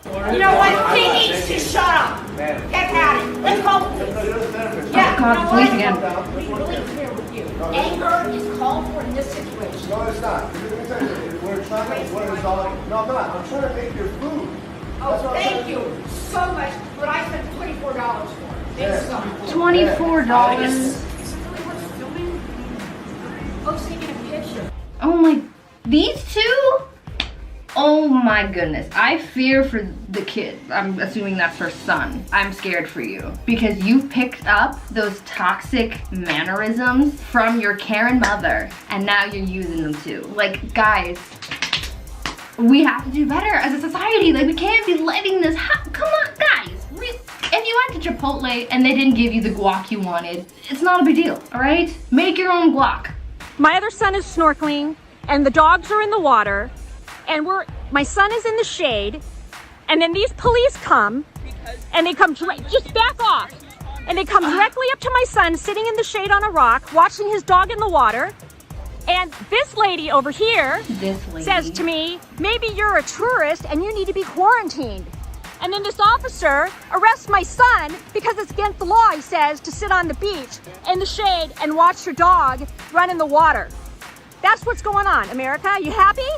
K: You know what? He needs to shut up. Get at it. Let's call the police. Yeah,
D: call the police again.
K: We really clear with you. Anger is called for in this situation.
H: No, it's not. We're trying to. No, I'm not. I'm trying to make your food.
K: Oh, thank you so much. But I spent $24 for it.
D: $24.
K: Oh, taking a picture.
D: Oh my, these two? Oh my goodness, I fear for the kid. I'm assuming that's her son. I'm scared for you because you picked up those toxic mannerisms from your Karen mother and now you're using them too. Like, guys, we have to do better as a society. Like, we can't be letting this happen. Come on, guys. If you went to Chipotle and they didn't give you the guac you wanted, it's not a big deal, all right? Make your own guac.
X: My other son is snorkeling and the dogs are in the water and my son is in the shade and then these police come and they come, just back off. And they come directly up to my son sitting in the shade on a rock, watching his dog in the water. And this lady over here says to me, maybe you're a tourist and you need to be quarantined. And then this officer arrests my son because it's against the law, he says, to sit on the beach in the shade and watch your dog run in the water. That's what's going on, America. Are you happy?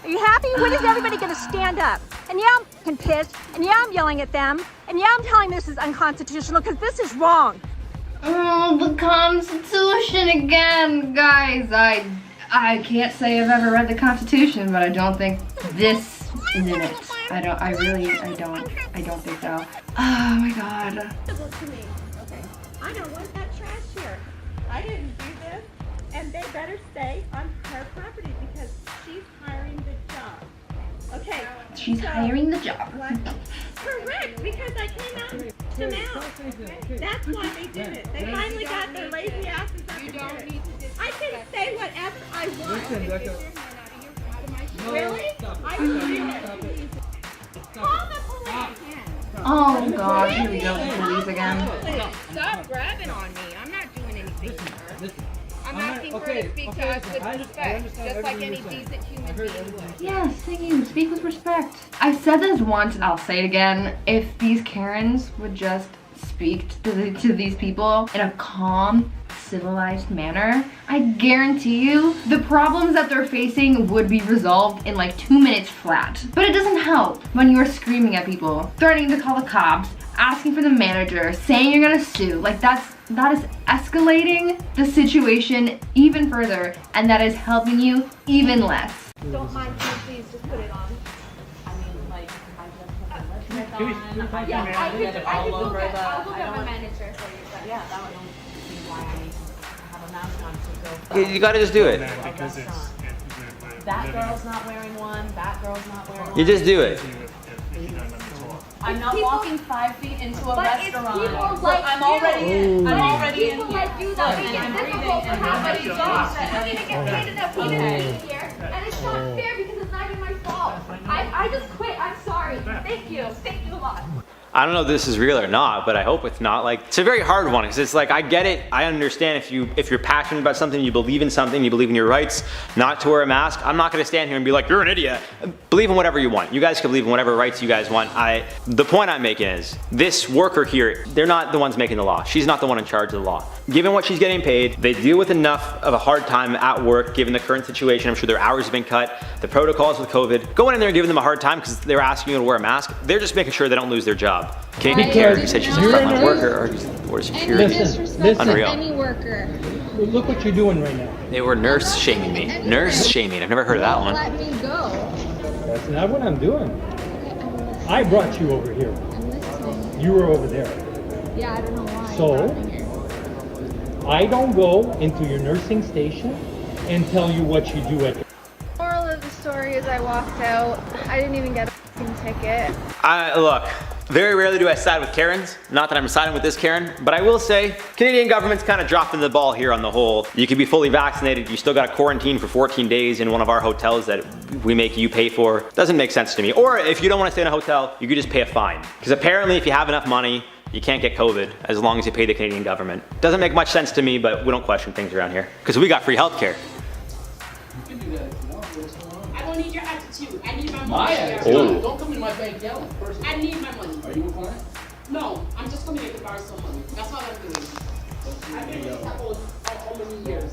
X: Are you happy? When is everybody gonna stand up? And yeah, I'm pissed, and yeah, I'm yelling at them, and yeah, I'm telling them this is unconstitutional because this is wrong.
D: Oh, the Constitution again, guys. I can't say I've ever read the Constitution, but I don't think this is in it. I don't think so. Oh my god.
L: Look to me. Okay. I don't want that trash here. I didn't do this, and they better stay on her property because she's hiring the job. Okay.
D: She's hiring the job.
L: What? Correct, because I came out to now. That's why they did it. They finally got their lazy asses up. You don't need to. I can say whatever I want. Really? I really. Call the police.
D: Oh god, here we go, the police again.
Y: Stop grabbing on me. I'm not doing anything to her. I'm asking her to speak to us with respect, just like any decent human being would.
D: Yes, thank you. Speak with respect. I've said this once and I'll say it again. If these Karens would just speak to these people in a calm, civilized manner, I guarantee you the problems that they're facing would be resolved in like 2 minutes flat. But it doesn't help when you are screaming at people, threatening to call the cops, asking for the manager, saying you're gonna sue. Like that is escalating the situation even further, and that is helping you even less.
Y: Don't mind, please just put it on. I mean, like, I just put the lipstick on. Yeah, I could go get my manager for you. But yeah, that would be why I need to have a mask on to go.
G: You gotta just do it.
B: Because
Y: that girl's not wearing one. That girl's not wearing one.
G: You just do it.
Y: I'm not walking 5 feet into a restaurant. I'm already in. I'm already in. People like you that make it difficult for somebody's job that don't even get paid enough to be here, and it's not fair because it's not even my fault. I just quit. I'm sorry. Thank you. Thank you a lot.
G: I don't know if this is real or not, but I hope it's not. Like, it's a very hard one because it's like, I get it. I understand if you're passionate about something, you believe in something, you believe in your rights not to wear a mask. I'm not gonna stand here and be like, you're an idiot. Believe in whatever you want. You guys can believe in whatever rights you guys want. The point I'm making is this worker here, they're not the ones making the law. She's not the one in charge of the law. Given what she's getting paid, they deal with enough of a hard time at work given the current situation. I'm sure their hours have been cut, the protocols with COVID. Going in there and giving them a hard time because they're asking you to wear a mask, they're just making sure they don't lose their job. Katie Carey, you said she's a frontline worker or security. Unreal.
B: Any worker. Look what you're doing right now.
G: They were nurse shaming me. Nurse shaming. I've never heard of that one.
B: Let me go. That's not what I'm doing. I brought you over here.
Q: I'm listening.
B: You were over there.
Q: Yeah, I don't know why.
B: So, I don't go into your nursing station and tell you what you do at.
Q: Moral of the story is I walked out. I didn't even get a f***ing ticket.
G: Look, very rarely do I side with Karens. Not that I'm siding with this Karen, but I will say Canadian government's kind of dropping the ball here on the whole. You can be fully vaccinated, you still got to quarantine for 14 days in one of our hotels that we make you pay for. Doesn't make sense to me. Or if you don't want to stay in a hotel, you could just pay a fine. Because apparently if you have enough money, you can't get COVID as long as you pay the Canadian government. Doesn't make much sense to me, but we don't question things around here. Because we got free healthcare.
L: I don't need your attitude. I need my money.
N: My attitude?
G: Oh.
N: Don't come in my bank yelling.
L: I need my money.
N: Are you a client?
L: No, I'm just coming here to borrow some money. That's all I'm doing. I've been with this how many years?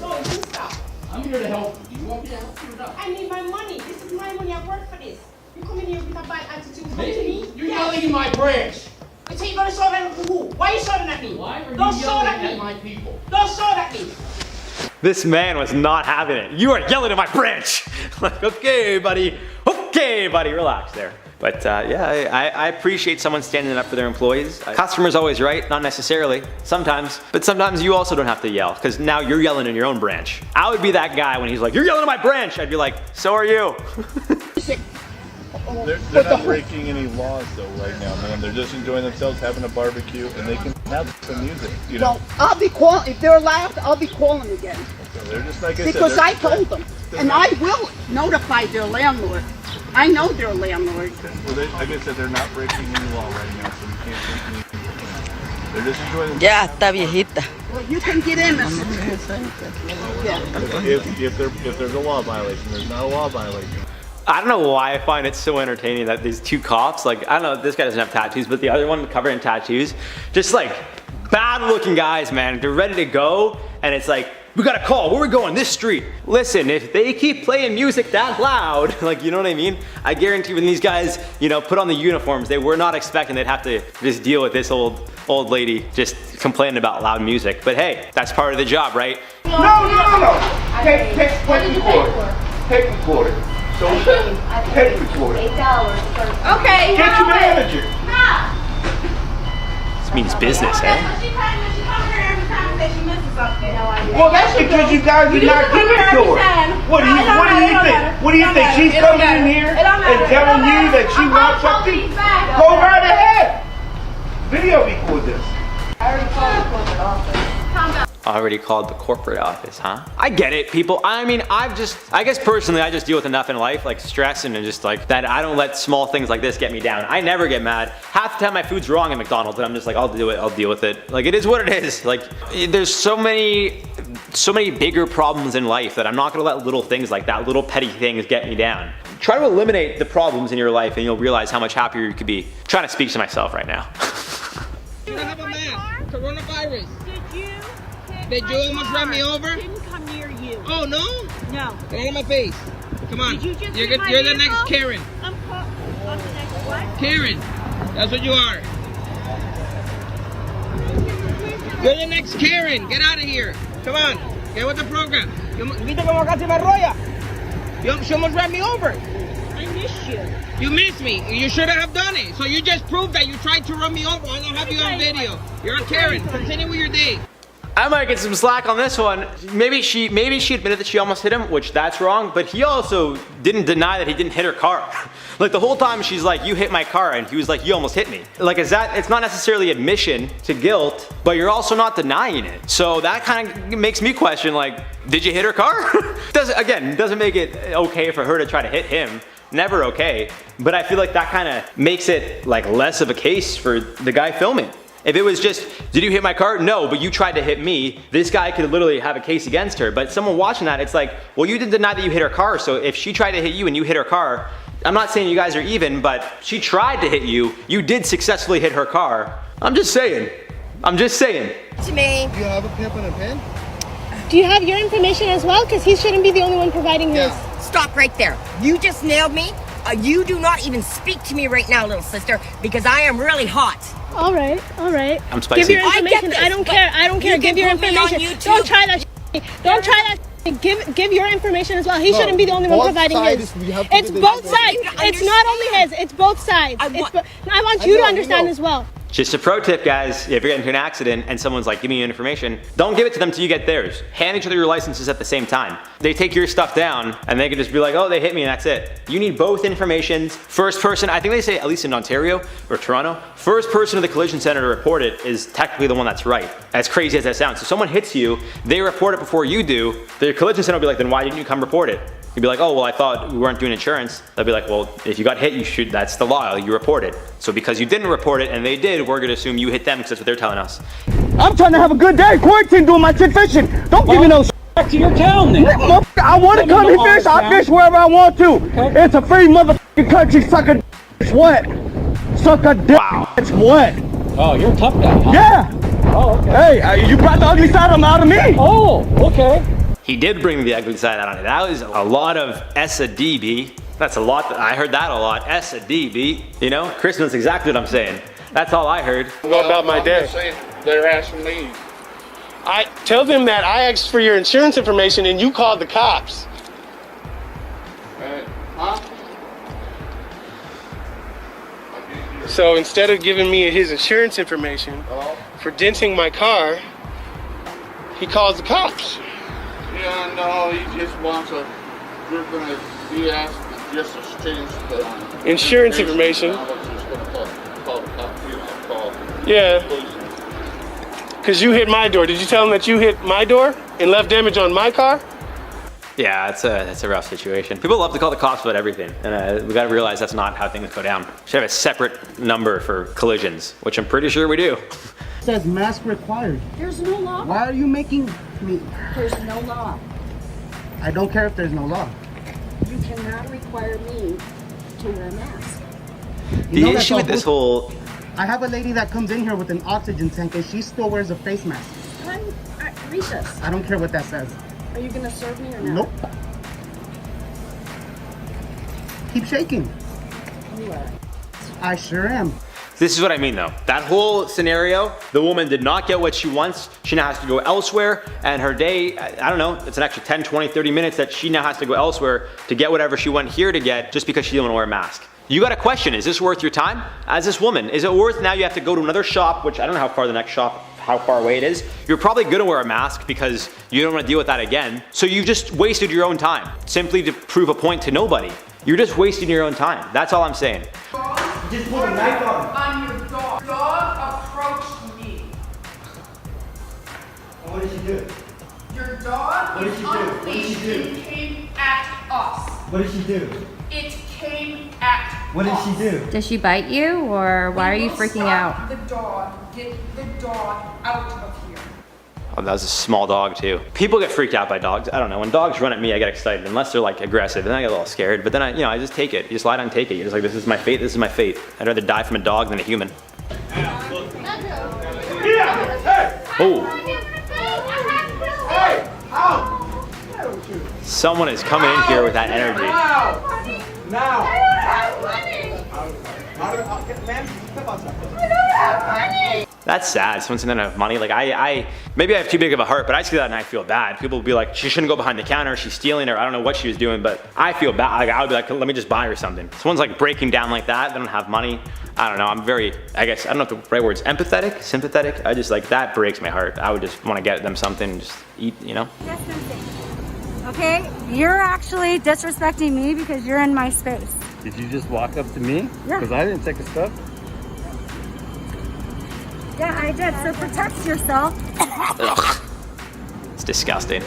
L: No, you stop.
N: I'm here to help you. Do you want me to help you or not?
L: I need my money. This is my money. I work for this. You come in here with a bad attitude. Come to
N: Me?
L: me.
N: You're yelling in my branch.
L: So you're gonna shout at who? Why are you shouting at me?
N: Why are you
L: Don't shout
N: yelling
L: at me.
N: at my people?
L: Don't shout at me.
G: This man was not having it. You are yelling at my branch. Like, okay, buddy, relax there. But yeah, I appreciate someone standing up for their employees. Customer's always right, not necessarily, sometimes. But sometimes you also don't have to yell, because now you're yelling in your own branch. I would be that guy when he's like, you're yelling at my branch. I'd be like, so are you.
H: They're not breaking any laws though right now, man. They're just enjoying themselves, having a barbecue, and they can have some music, you know.
L: Well, I'll be calling, if they're loud, I'll be calling again.
H: So they're just like I said.
L: Because I told them, and I will notify their landlord. I know their landlord.
H: Well, like I said, they're not breaking any law right now, so you can't take anything from them. They're just enjoying themselves.
V: Ya está viejita.
L: Well, you can get in.
H: If there's a law violation, there's not a law violation.
G: I don't know why I find it so entertaining that these two cops, like, I don't know, this guy doesn't have tattoos, but the other one covered in tattoos, just like bad looking guys, man. They're ready to go, and it's like, we got a call, where are we going, this street? Listen, if they keep playing music that loud, like, you know what I mean? I guarantee when these guys, you know, put on the uniforms, they were not expecting they'd have to just deal with this old lady just complaining about loud music. But hey, that's part of the job, right?
H: No. Take recorder. Take recorder. So take recorder.
Y: $8. Okay.
H: Get your manager.
G: This means business, eh?
H: Well, that's because you guys are not giving it to her. What do you think? What do you think? She's coming in here and telling you that she wants something? Go right ahead. Video record this.
G: Already called the corporate office, huh? I get it, people. I mean, I guess personally, I just deal with enough in life, like stress and just like that. I don't let small things like this get me down. I never get mad. Half the time my food's wrong at McDonald's and I'm just like, I'll do it, I'll deal with it. Like, it is what it is. Like, there's so many bigger problems in life that I'm not gonna let little things like that, little petty things get me down. Try to eliminate the problems in your life and you'll realize how much happier you could be. I'm trying to speak to myself right now.
U: You don't have a mask. Coronavirus. Did you almost run me over?
L: Didn't come near you.
U: Oh, no?
L: No.
U: Get out of my face. Come on.
L: Did you just
U: You're
L: hit my
U: the
L: vehicle?
U: next Karen.
L: I'm the next what?
U: Karen.
N: That's what you are. You're the next Karen. Get out of here. Come on. Get with the program. ¿Viste cómo casi me arrolla? She almost ran me over.
V: I miss you.
N: You missed me. You shouldn't have done it. So you just proved that you tried to run me over. I don't have you on video. You're a Karen. Continue with your day.
G: I might get some slack on this one. Maybe she admitted that she almost hit him, which that's wrong, but he also didn't deny that he didn't hit her car. Like the whole time she's like, you hit my car, and he was like, you almost hit me. Like it's not necessarily admission to guilt, but you're also not denying it. So that kind of makes me question, like, did you hit her car? Doesn't make it okay for her to try to hit him. Never okay, but I feel like that kind of makes it like less of a case for the guy filming. If it was just, did you hit my car? No, but you tried to hit me. This guy could literally have a case against her. But someone watching that, it's like, well, you didn't deny that you hit her car. So if she tried to hit you and you hit her car, I'm not saying you guys are even, but she tried to hit you. You did successfully hit her car. I'm just saying.
V: To me.
J: Do you have a pimp and a pen?
V: Do you have your information as well? Because he shouldn't be the only one providing his.
K: Stop right there. You just nailed me. You do not even speak to me right now, little sister, because I am really hot.
V: All right.
G: I'm spicy.
V: Give your information.
K: I get this,
V: I don't care. Give your
K: can put me on
V: information.
K: YouTube.
V: Don't try that. Don't try that. Give your information as well. He shouldn't be the only one providing his. It's both sides. It's not only his. It's both sides. I want you to understand as well.
G: Just a pro tip, guys, if you're getting into an accident and someone's like, give me your information, don't give it to them till you get theirs. Hand each other your licenses at the same time. They take your stuff down and they can just be like, oh, they hit me and that's it. You need both informations. First person, I think they say, at least in Ontario or Toronto, first person to the collision center to report it is technically the one that's right. As crazy as that sounds. So someone hits you, they report it before you do, the collision center will be like, then why didn't you come report it? You'd be like, oh, well, I thought we weren't doing insurance. They'll be like, well, if you got hit, you should, that's the law, you report it. So because you didn't report it and they did, we're gonna assume you hit them because that's what they're telling us.
U: I'm trying to have a good day, quarantine, doing my shit fishing. Don't give me no
W: back to your town then.
U: I want to come and fish, I fish wherever I want to. Okay. It's a free motherfucking country, suck a it's what? Suck a dick, it's what?
W: Oh, you're a tough guy, huh?
U: Yeah.
W: Oh, okay.
U: Hey, you brought the ugly side out of me.
W: Oh, okay.
G: He did bring the ugly side out on it. That was a lot of S-a-D-B. That's a lot, I heard that a lot, S-a-D-B. You know, Chris knows exactly what I'm saying. That's all I heard.
P: What about my day? They're asking me. I tell them that I asked for your insurance information and you called the cops. Huh? So instead of giving me his insurance information for denting my car, he calls the cops.
J: Yeah, no, he just wants he asked just to change the
P: insurance information. Yeah. Because you hit my door. Did you tell him that you hit my door and left damage on my car?
G: Yeah, it's a rough situation. People love to call the cops about everything, and we gotta realize that's not how things go down. We should have a separate number for collisions, which I'm pretty sure we do.
V: It says mask required. There's no law.
U: Why are you making me?
V: There's no law.
U: I don't care if there's no law.
V: You cannot require me to wear a mask.
G: The issue with this whole...
U: I have a lady that comes in here with an oxygen tank and she still wears a face mask.
V: Recess.
U: I don't care what that says.
V: Are you gonna serve me or not?
U: Nope. Keep shaking.
V: You are.
U: I sure am.
G: This is what I mean though. That whole scenario, the woman did not get what she wants. She now has to go elsewhere, and her day, I don't know, it's an extra 10, 20, 30 minutes that she now has to go elsewhere to get whatever she went here to get just because she didn't want to wear a mask. You got a question, is this worth your time? As this woman, is it worth now you have to go to another shop, which I don't know how far the next shop, how far away it is. You're probably gonna wear a mask because you don't wanna deal with that again. So you just wasted your own time, simply to prove a point to nobody. You're just wasting your own time. That's all I'm saying.
U: Just put a knife on.
A: On your dog. Dog approached me.
U: What did she do?
A: Your dog is unleashed and came at us.
U: What did she do?
A: It came at us.
U: What did she do?
D: Does she bite you, or why are you freaking out?
A: The dog. Get the dog out of here.
G: Oh, that was a small dog too. People get freaked out by dogs. I don't know, when dogs run at me, I get excited, unless they're like aggressive, and then I get a little scared, but then I just take it. You just lie down and take it. You're just like, this is my fate, this is my fate. I'd rather die from a dog than a human. Oh. Someone is coming in here with that energy.
U: Now!
G: That's sad. Someone doesn't have money. Like maybe I have too big of a heart, but I see that and I feel bad. People will be like, she shouldn't go behind the counter. She's stealing, or I don't know what she was doing, but I feel bad. Like I would be like, let me just buy her something. Someone's like breaking down like that. They don't have money. I don't know. I'm very, I guess, I don't know if the right word's empathetic, sympathetic. I just like, that breaks my heart. I would just want to get them something and just eat, you know?
C: Okay, you're actually disrespecting me because you're in my space.
T: Did you just walk up to me?
C: Yeah.
T: Because I didn't take a step.
C: Yeah, I did. So protect yourself.
G: Ugh. It's disgusting.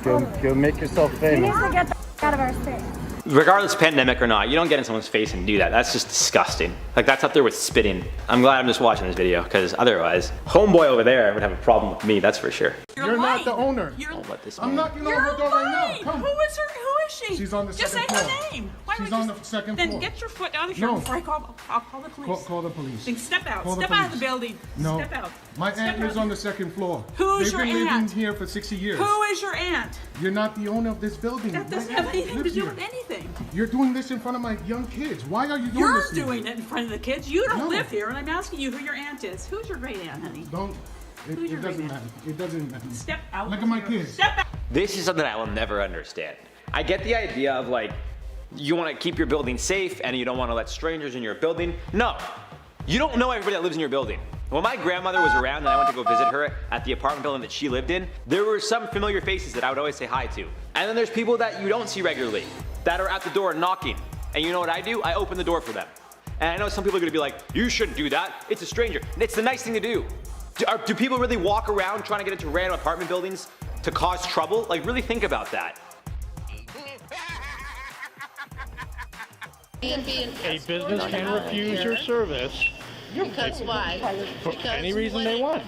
T: Go make yourself
C: You
T: famous.
C: need to get the out of our space.
G: Regardless pandemic or not, you don't get in someone's face and do that. That's just disgusting. Like that's up there with spitting. I'm glad I'm just watching this video because otherwise, homeboy over there would have a problem with me, that's for sure.
P: You're not the owner.
G: I'll let this
P: I'm
G: man.
P: knocking on her door right now. Come.
Q: Who is her? Who is she?
P: She's on the
Q: Just say
P: second
Q: her
P: floor.
Q: name.
P: She's on the second floor.
Q: Then get your foot out of here
P: No.
Q: before I'll call the police.
P: Call the police.
Q: Then step out.
P: Call the
Q: Step out of the
P: police.
Q: building.
P: No.
Q: Step out.
P: My
Q: Step
P: aunt
Q: out.
P: lives on the second floor.
Q: Who is
P: They've
Q: your
P: been
Q: aunt?
P: living here for 60 years.
Q: Who is your aunt?
P: You're not the owner of this building.
Q: That doesn't
P: My
Q: have
P: aunt
Q: anything to
P: lives
Q: do
P: here.
Q: with anything.
P: You're doing this in front of my young kids. Why are you doing
Q: You're
P: this? to me?
Q: doing it in front of the kids. You don't
P: No.
Q: live here, and I'm asking you who your aunt is. Who's your great aunt, honey?
P: Don't.
Q: Who's
P: It
Q: your
P: doesn't
Q: great
P: matter.
Q: aunt?
P: It doesn't matter.
Q: Step out.
P: Look at my kids.
Q: Step out.
G: This is something I will never understand. I get the idea of like, you want to keep your building safe and you don't want to let strangers in your building. No, you don't know everybody that lives in your building. When my grandmother was around and I went to go visit her at the apartment building that she lived in, there were some familiar faces that I would always say hi to. And then there's people that you don't see regularly that are at the door knocking. And you know what I do? I open the door for them. And I know some people are gonna be like, you shouldn't do that. It's a stranger. It's the nice thing to do. Do people really walk around trying to get into random apartment buildings to cause trouble? Like really think about that.
E: A business can refuse your service.
M: Because why?
E: For any reason they want.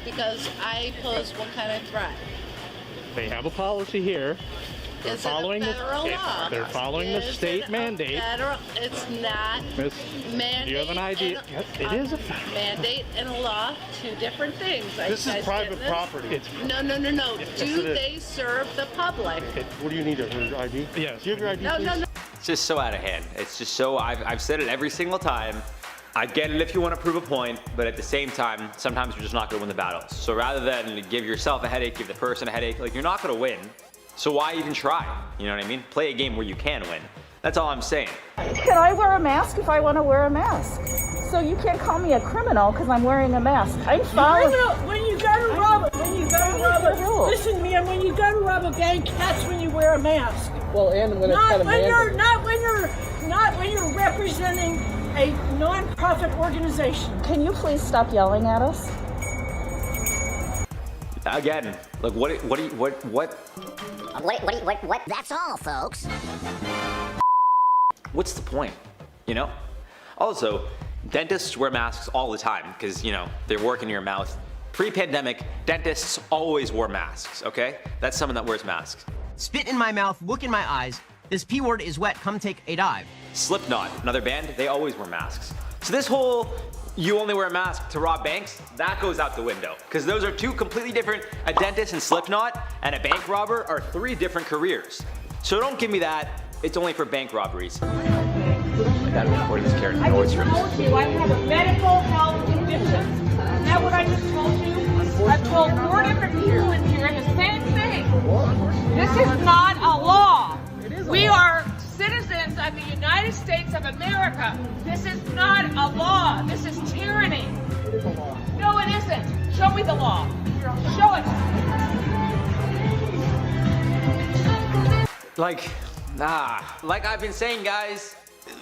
M: Because I pose what kind of threat?
E: They have a policy here. They're
M: Is
E: following
M: it a federal law?
E: They're following the
M: Is
E: state
M: it a
E: mandate.
M: Federal, it's not.
E: Miss,
M: mandate.
E: do you have an idea? Yes, it is a federal.
M: Mandate and a law, two different things.
E: This is private property. It's
M: No.
E: Yes,
M: Do
E: it is.
M: they serve the public?
E: What do you need? Your ID? Yes. Do you have your ID,
M: No,
E: please?
M: no.
G: It's just so out of hand. It's just so, I've said it every single time. I get it if you want to prove a point, but at the same time, sometimes you're just not going to win the battles. So rather than give yourself a headache, give the person a headache, like you're not going to win. So why even try? You know what I mean? Play a game where you can win. That's all I'm saying.
O: Can I wear a mask if I want to wear a mask? So you can't call me a criminal because I'm wearing a mask. I'm following.
V: When you go to rob, listen to me, and when you go to rob a bank, that's when you wear a mask.
N: Well, and when it's kind of mandated.
V: Not when you're representing a non-profit organization.
O: Can you please stop yelling at us?
G: Again, like what?
K: That's all, folks.
G: What's the point? You know? Also, dentists wear masks all the time because, you know, they're working in your mouth. Pre-pandemic, dentists always wore masks, okay? That's someone that wears masks.
R: Spit in my mouth, look in my eyes. This P word is wet, come take a dive.
G: Slipknot, another band, they always wear masks. So this whole you only wear a mask to rob banks, that goes out the window. Because those are two completely different, a dentist and Slipknot and a bank robber are three different careers. So don't give me that, it's only for bank robberies. I gotta record this Karen
V: I just
G: Nordstrom.
V: told you I have a medical health condition. Isn't that what I just told you? I've told 4 different people in here the same thing. This is not a law. We are citizens of the United States of America. This is not a law. This is tyranny. No, it isn't. Show me the law. Show it.
G: Like I've been saying, guys,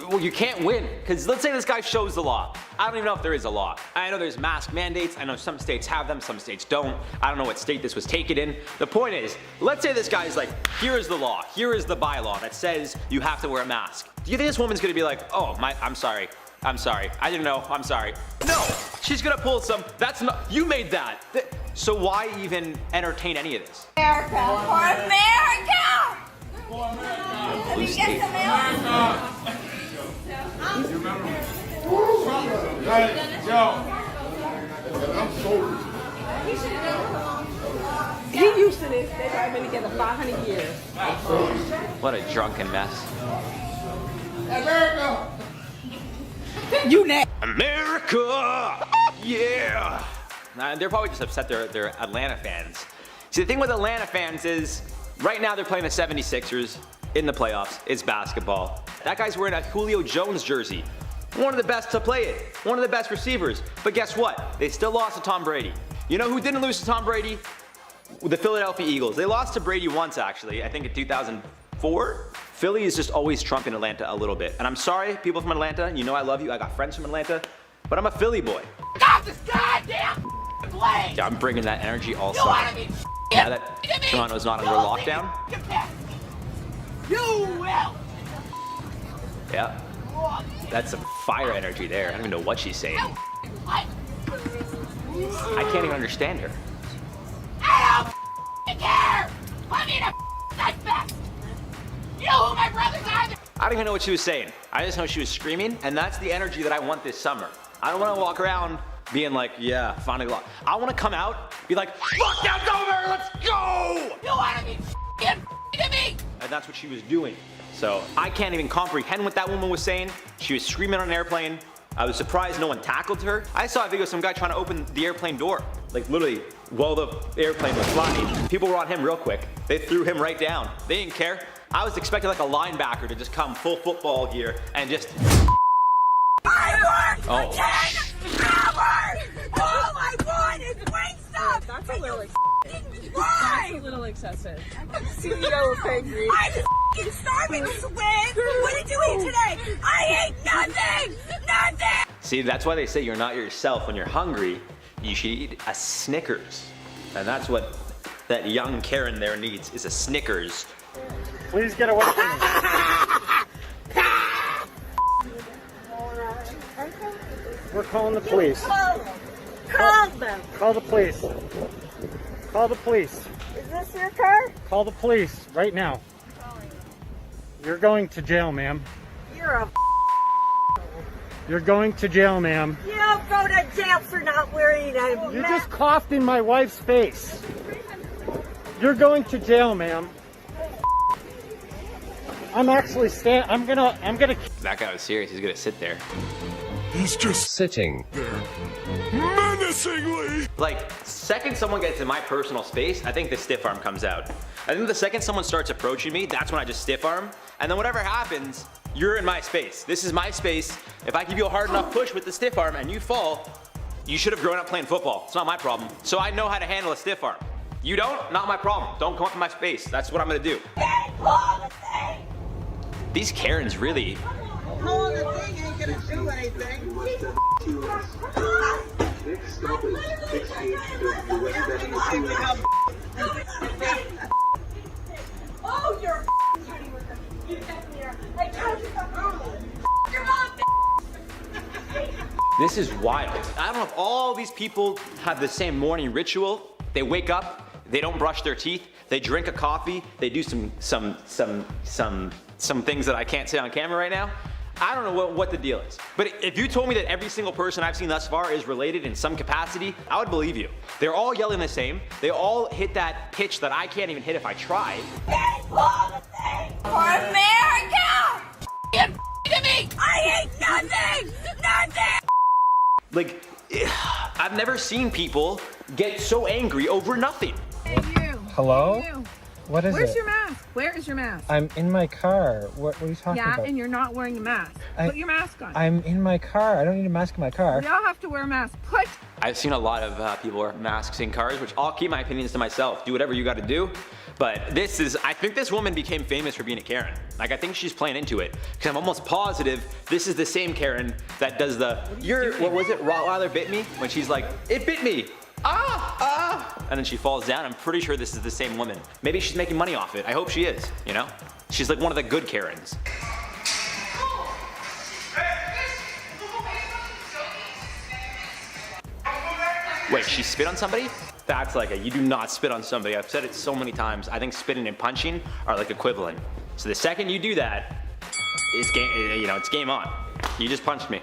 G: well, you can't win. Because let's say this guy shows the law. I don't even know if there is a law. I know there's mask mandates. I know some states have them, some states don't. I don't know what state this was taken in. The point is, let's say this guy's like, here is the law. Here is the bylaw that says you have to wear a mask. Do you think this woman's gonna be like, oh, I'm sorry. I didn't know. I'm sorry. No, she's gonna pull some, that's not, you made that. So why even entertain any of this?
K: America. For America! Let me get some America.
V: He used to this. They've probably been together 500 years.
G: What a drunken mess.
V: America!
C: You next.
G: America! Yeah! They're probably just upset they're Atlanta fans. See, the thing with Atlanta fans is, right now they're playing the 76ers in the playoffs. It's basketball. That guy's wearing a Julio Jones jersey. One of the best to play it. One of the best receivers. But guess what? They still lost to Tom Brady. You know who didn't lose to Tom Brady? The Philadelphia Eagles. They lost to Brady once, actually. I think in 2004. Philly is just always trumping Atlanta a little bit. And I'm sorry, people from Atlanta. You know I love you. I got friends from Atlanta. But I'm a Philly boy.
K: Stop this goddamn plane!
G: Yeah, I'm bringing that energy all
K: You
G: summer.
K: wanna be
G: Now that Toronto's not under lockdown.
K: You will!
G: Yeah. That's some fire energy there. I don't even know what she's saying. I can't even understand her.
K: I don't care! I need a knife back! You know who my brothers are?
G: I don't even know what she was saying. I just know she was screaming, and that's the energy that I want this summer. I don't want to walk around being like, yeah, finding a lot. I want to come out, be like, lockdown's over, let's go!
K: You wanna be to me?
G: And that's what she was doing. So I can't even comprehend what that woman was saying. She was screaming on an airplane. I was surprised no one tackled her. I saw a video of some guy trying to open the airplane door. Like literally, while the airplane was flying. People were on him real quick. They threw him right down. They didn't care. I was expecting like a linebacker to just come full football gear and just...
K: I worked
G: Oh.
K: for 10 hours! All I want is Wingstop!
C: That's a little
K: Why?
C: That's a little excessive. CEO of Peggy.
K: I'm f***ing starving, Swig! What did you eat today? I ate nothing! Nothing!
G: See, that's why they say you're not yourself. When you're hungry, you should eat a Snickers. And that's what that young Karen there needs, is a Snickers.
B: Please get away from me. We're calling the police.
K: Call them!
B: Call the police. Call the police.
K: Is this your car?
B: Call the police right now. You're going to jail, ma'am.
K: You're a
B: You're going to jail, ma'am.
K: You don't go to jail for not wearing a
B: You
K: mask.
B: just coughed in my wife's face. You're going to jail, ma'am. I'm actually I'm gonna.
G: That guy was serious. He's gonna sit there.
P: He's just
G: sitting
P: there. Menacingly!
G: Like, second someone gets in my personal space, I think the stiff arm comes out. I think the second someone starts approaching me, that's when I just stiff arm. And then whatever happens, you're in my space. This is my space. If I give you a hard enough push with the stiff arm and you fall, you should have grown up playing football. It's not my problem. So I know how to handle a stiff arm. You don't? Not my problem. Don't come up in my space. That's what I'm gonna do. These Karens really...
K: Pulling the thing ain't gonna do anything. Oh, you're kidding with them. You kept me here. I told you about your mom.
G: This is wild. I don't know if all these people have the same morning ritual. They wake up, they don't brush their teeth, they drink a coffee, they do some things that I can't say on camera right now. I don't know what the deal is. But if you told me that every single person I've seen thus far is related in some capacity, I would believe you. They're all yelling the same. They all hit that pitch that I can't even hit if I tried.
K: For America! To me! I ain't nothing! Nothing!
G: Like, I've never seen people get so angry over nothing.
Q: Hey, you.
B: Hello?
Q: You.
B: What is
Q: Where's
B: it?
Q: your mask? Where is your mask?
B: I'm in my car. What are you talking
Q: Yeah,
B: about?
Q: and you're not wearing a mask. Put your mask on.
B: I'm in my car. I don't need a mask in my car.
Q: We all have to wear a mask. Put.
G: I've seen a lot of people wear masks in cars, which I'll keep my opinions to myself. Do whatever you gotta do. But I think this woman became famous for being a Karen. Like, I think she's playing into it. Because I'm almost positive this is the same Karen that does what was it, Rottweiler bit me? When she's like, it bit me. And then she falls down. I'm pretty sure this is the same woman. Maybe she's making money off it. I hope she is, you know? She's like one of the good Karens. Wait, she spit on somebody? That's like you do not spit on somebody. I've said it so many times. I think spitting and punching are like equivalent. So the second you do that, it's game on. You just punched me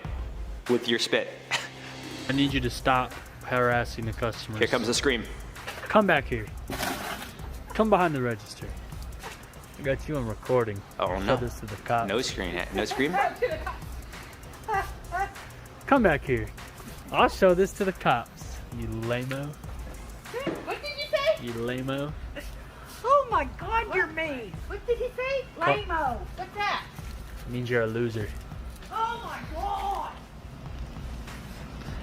G: with your spit.
F: I need you to stop harassing the customers.
G: Here comes the scream.
F: Come back here. Come behind the register. I got you on recording.
G: Oh no.
F: Show this to the cops.
G: No scream. No scream.
F: Come back here. I'll show this to the cops, you lame-o.
K: What did you say?
F: You lame-o.
K: Oh my God, you're mean. What did he say? Lame-o. What's that?
F: It means you're a loser.
K: Oh my God.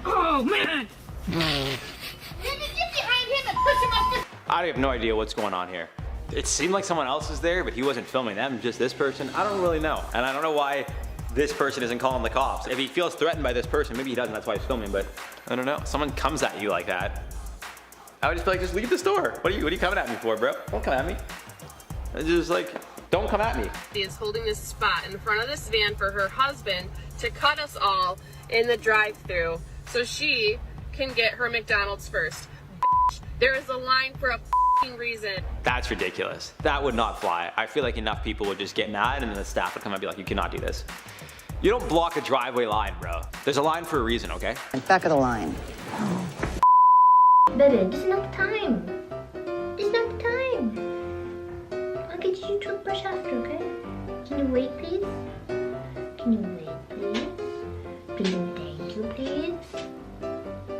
K: Oh man. You get behind him and push him off the...
G: I have no idea what's going on here. It seemed like someone else was there, but he wasn't filming them, just this person. I don't really know. And I don't know why this person isn't calling the cops. If he feels threatened by this person, maybe he doesn't, that's why he's filming, but I don't know. Someone comes at you like that, I would just be like, just leave the store. What are you coming at me for, bro? Don't come at me. It's just like, don't come at me.
H: She is holding this spot in front of this van for her husband to cut us all in the drive-thru so she can get her McDonald's first. Bitch, there is a line for a f***ing reason.
G: That's ridiculous. That would not fly. I feel like enough people would just get mad and then the staff would come and be like, you cannot do this. You don't block a driveway line, bro. There's a line for a reason, okay?
I: Back of the line.
D: Baby, this is not the time. This is not the time. I'll get you a toothbrush after, okay? Can you wait, please? Can you wait, please? Please and thank you, please.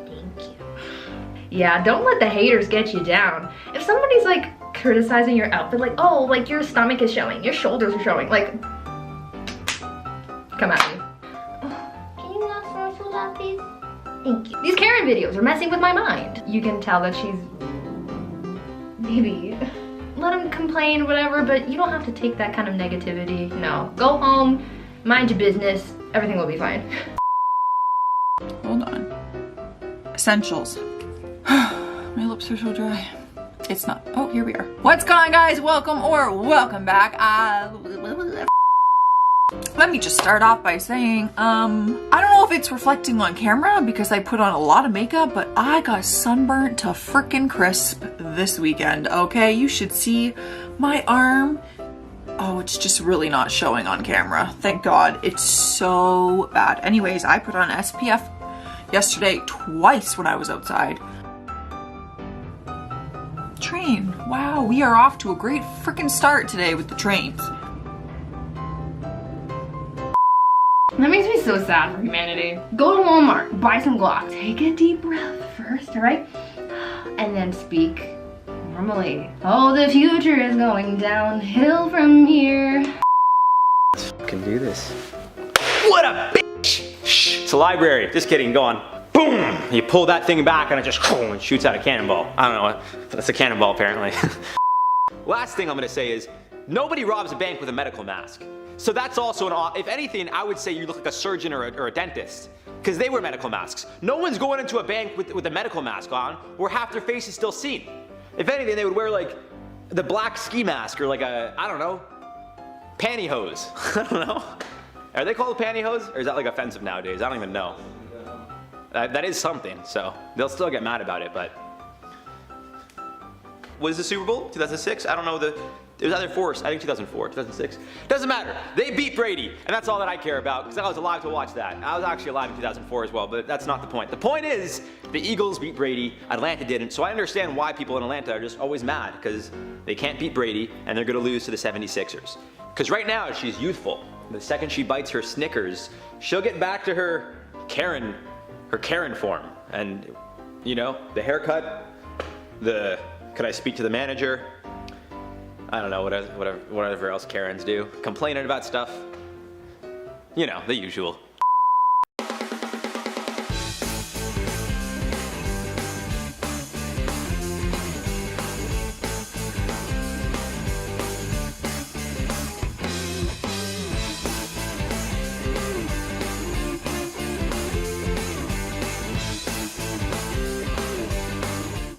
D: Thank you. Yeah, don't let the haters get you down. If somebody's like criticizing your outfit, like, oh, like your stomach is showing, your shoulders are showing, like, come at me. Can you not smile so loud, please? Thank you. These Karen videos are messing with my mind. You can tell that she's... Maybe. Let them complain, whatever, but you don't have to take that kind of negativity. No. Go home, mind your business, everything will be fine.
S: Hold on. Essentials. My lips are so dry. It's not. Oh, here we are. What's going on, guys? Welcome back. Let me just start off by saying, I don't know if it's reflecting on camera because I put on a lot of makeup, but I got sunburnt to frickin' crisp this weekend, okay? You should see my arm. Oh, it's just really not showing on camera. Thank God. It's so bad. Anyways, I put on SPF yesterday twice when I was outside. Train. Wow, we are off to a great frickin' start today with the trains.
D: That makes me so sad for humanity. Go to Walmart, buy some Glock, take a deep breath first, alright? And then speak normally. Oh, the future is going downhill from here.
G: Can do this. What a bitch! Shh, it's a library. Just kidding, go on. Boom! You pull that thing back and it just and shoots out a cannonball. I don't know, that's a cannonball apparently. Last thing I'm gonna say is, nobody robs a bank with a medical mask. So that's also if anything, I would say you look like a surgeon or a dentist, because they wear medical masks. No one's going into a bank with a medical mask on where half their face is still seen. If anything, they would wear like the black ski mask or like a, I don't know, pantyhose. I don't know. Are they called pantyhose? Or is that like offensive nowadays? I don't even know. That is something, so they'll still get mad about it, but. Was the Super Bowl 2006? I don't know it was either 4, I think 2004, 2006. Doesn't matter. They beat Brady, and that's all that I care about, because I was alive to watch that. I was actually alive in 2004 as well, but that's not the point. The point is, the Eagles beat Brady, Atlanta didn't, so I understand why people in Atlanta are just always mad, because they can't beat Brady, and they're gonna lose to the 76ers. Because right now, she's youthful. The second she bites her Snickers, she'll get back to her Karen form. And, you know, the haircut, could I speak to the manager? I don't know, whatever else Karens do. Complaining about stuff. You know, the usual.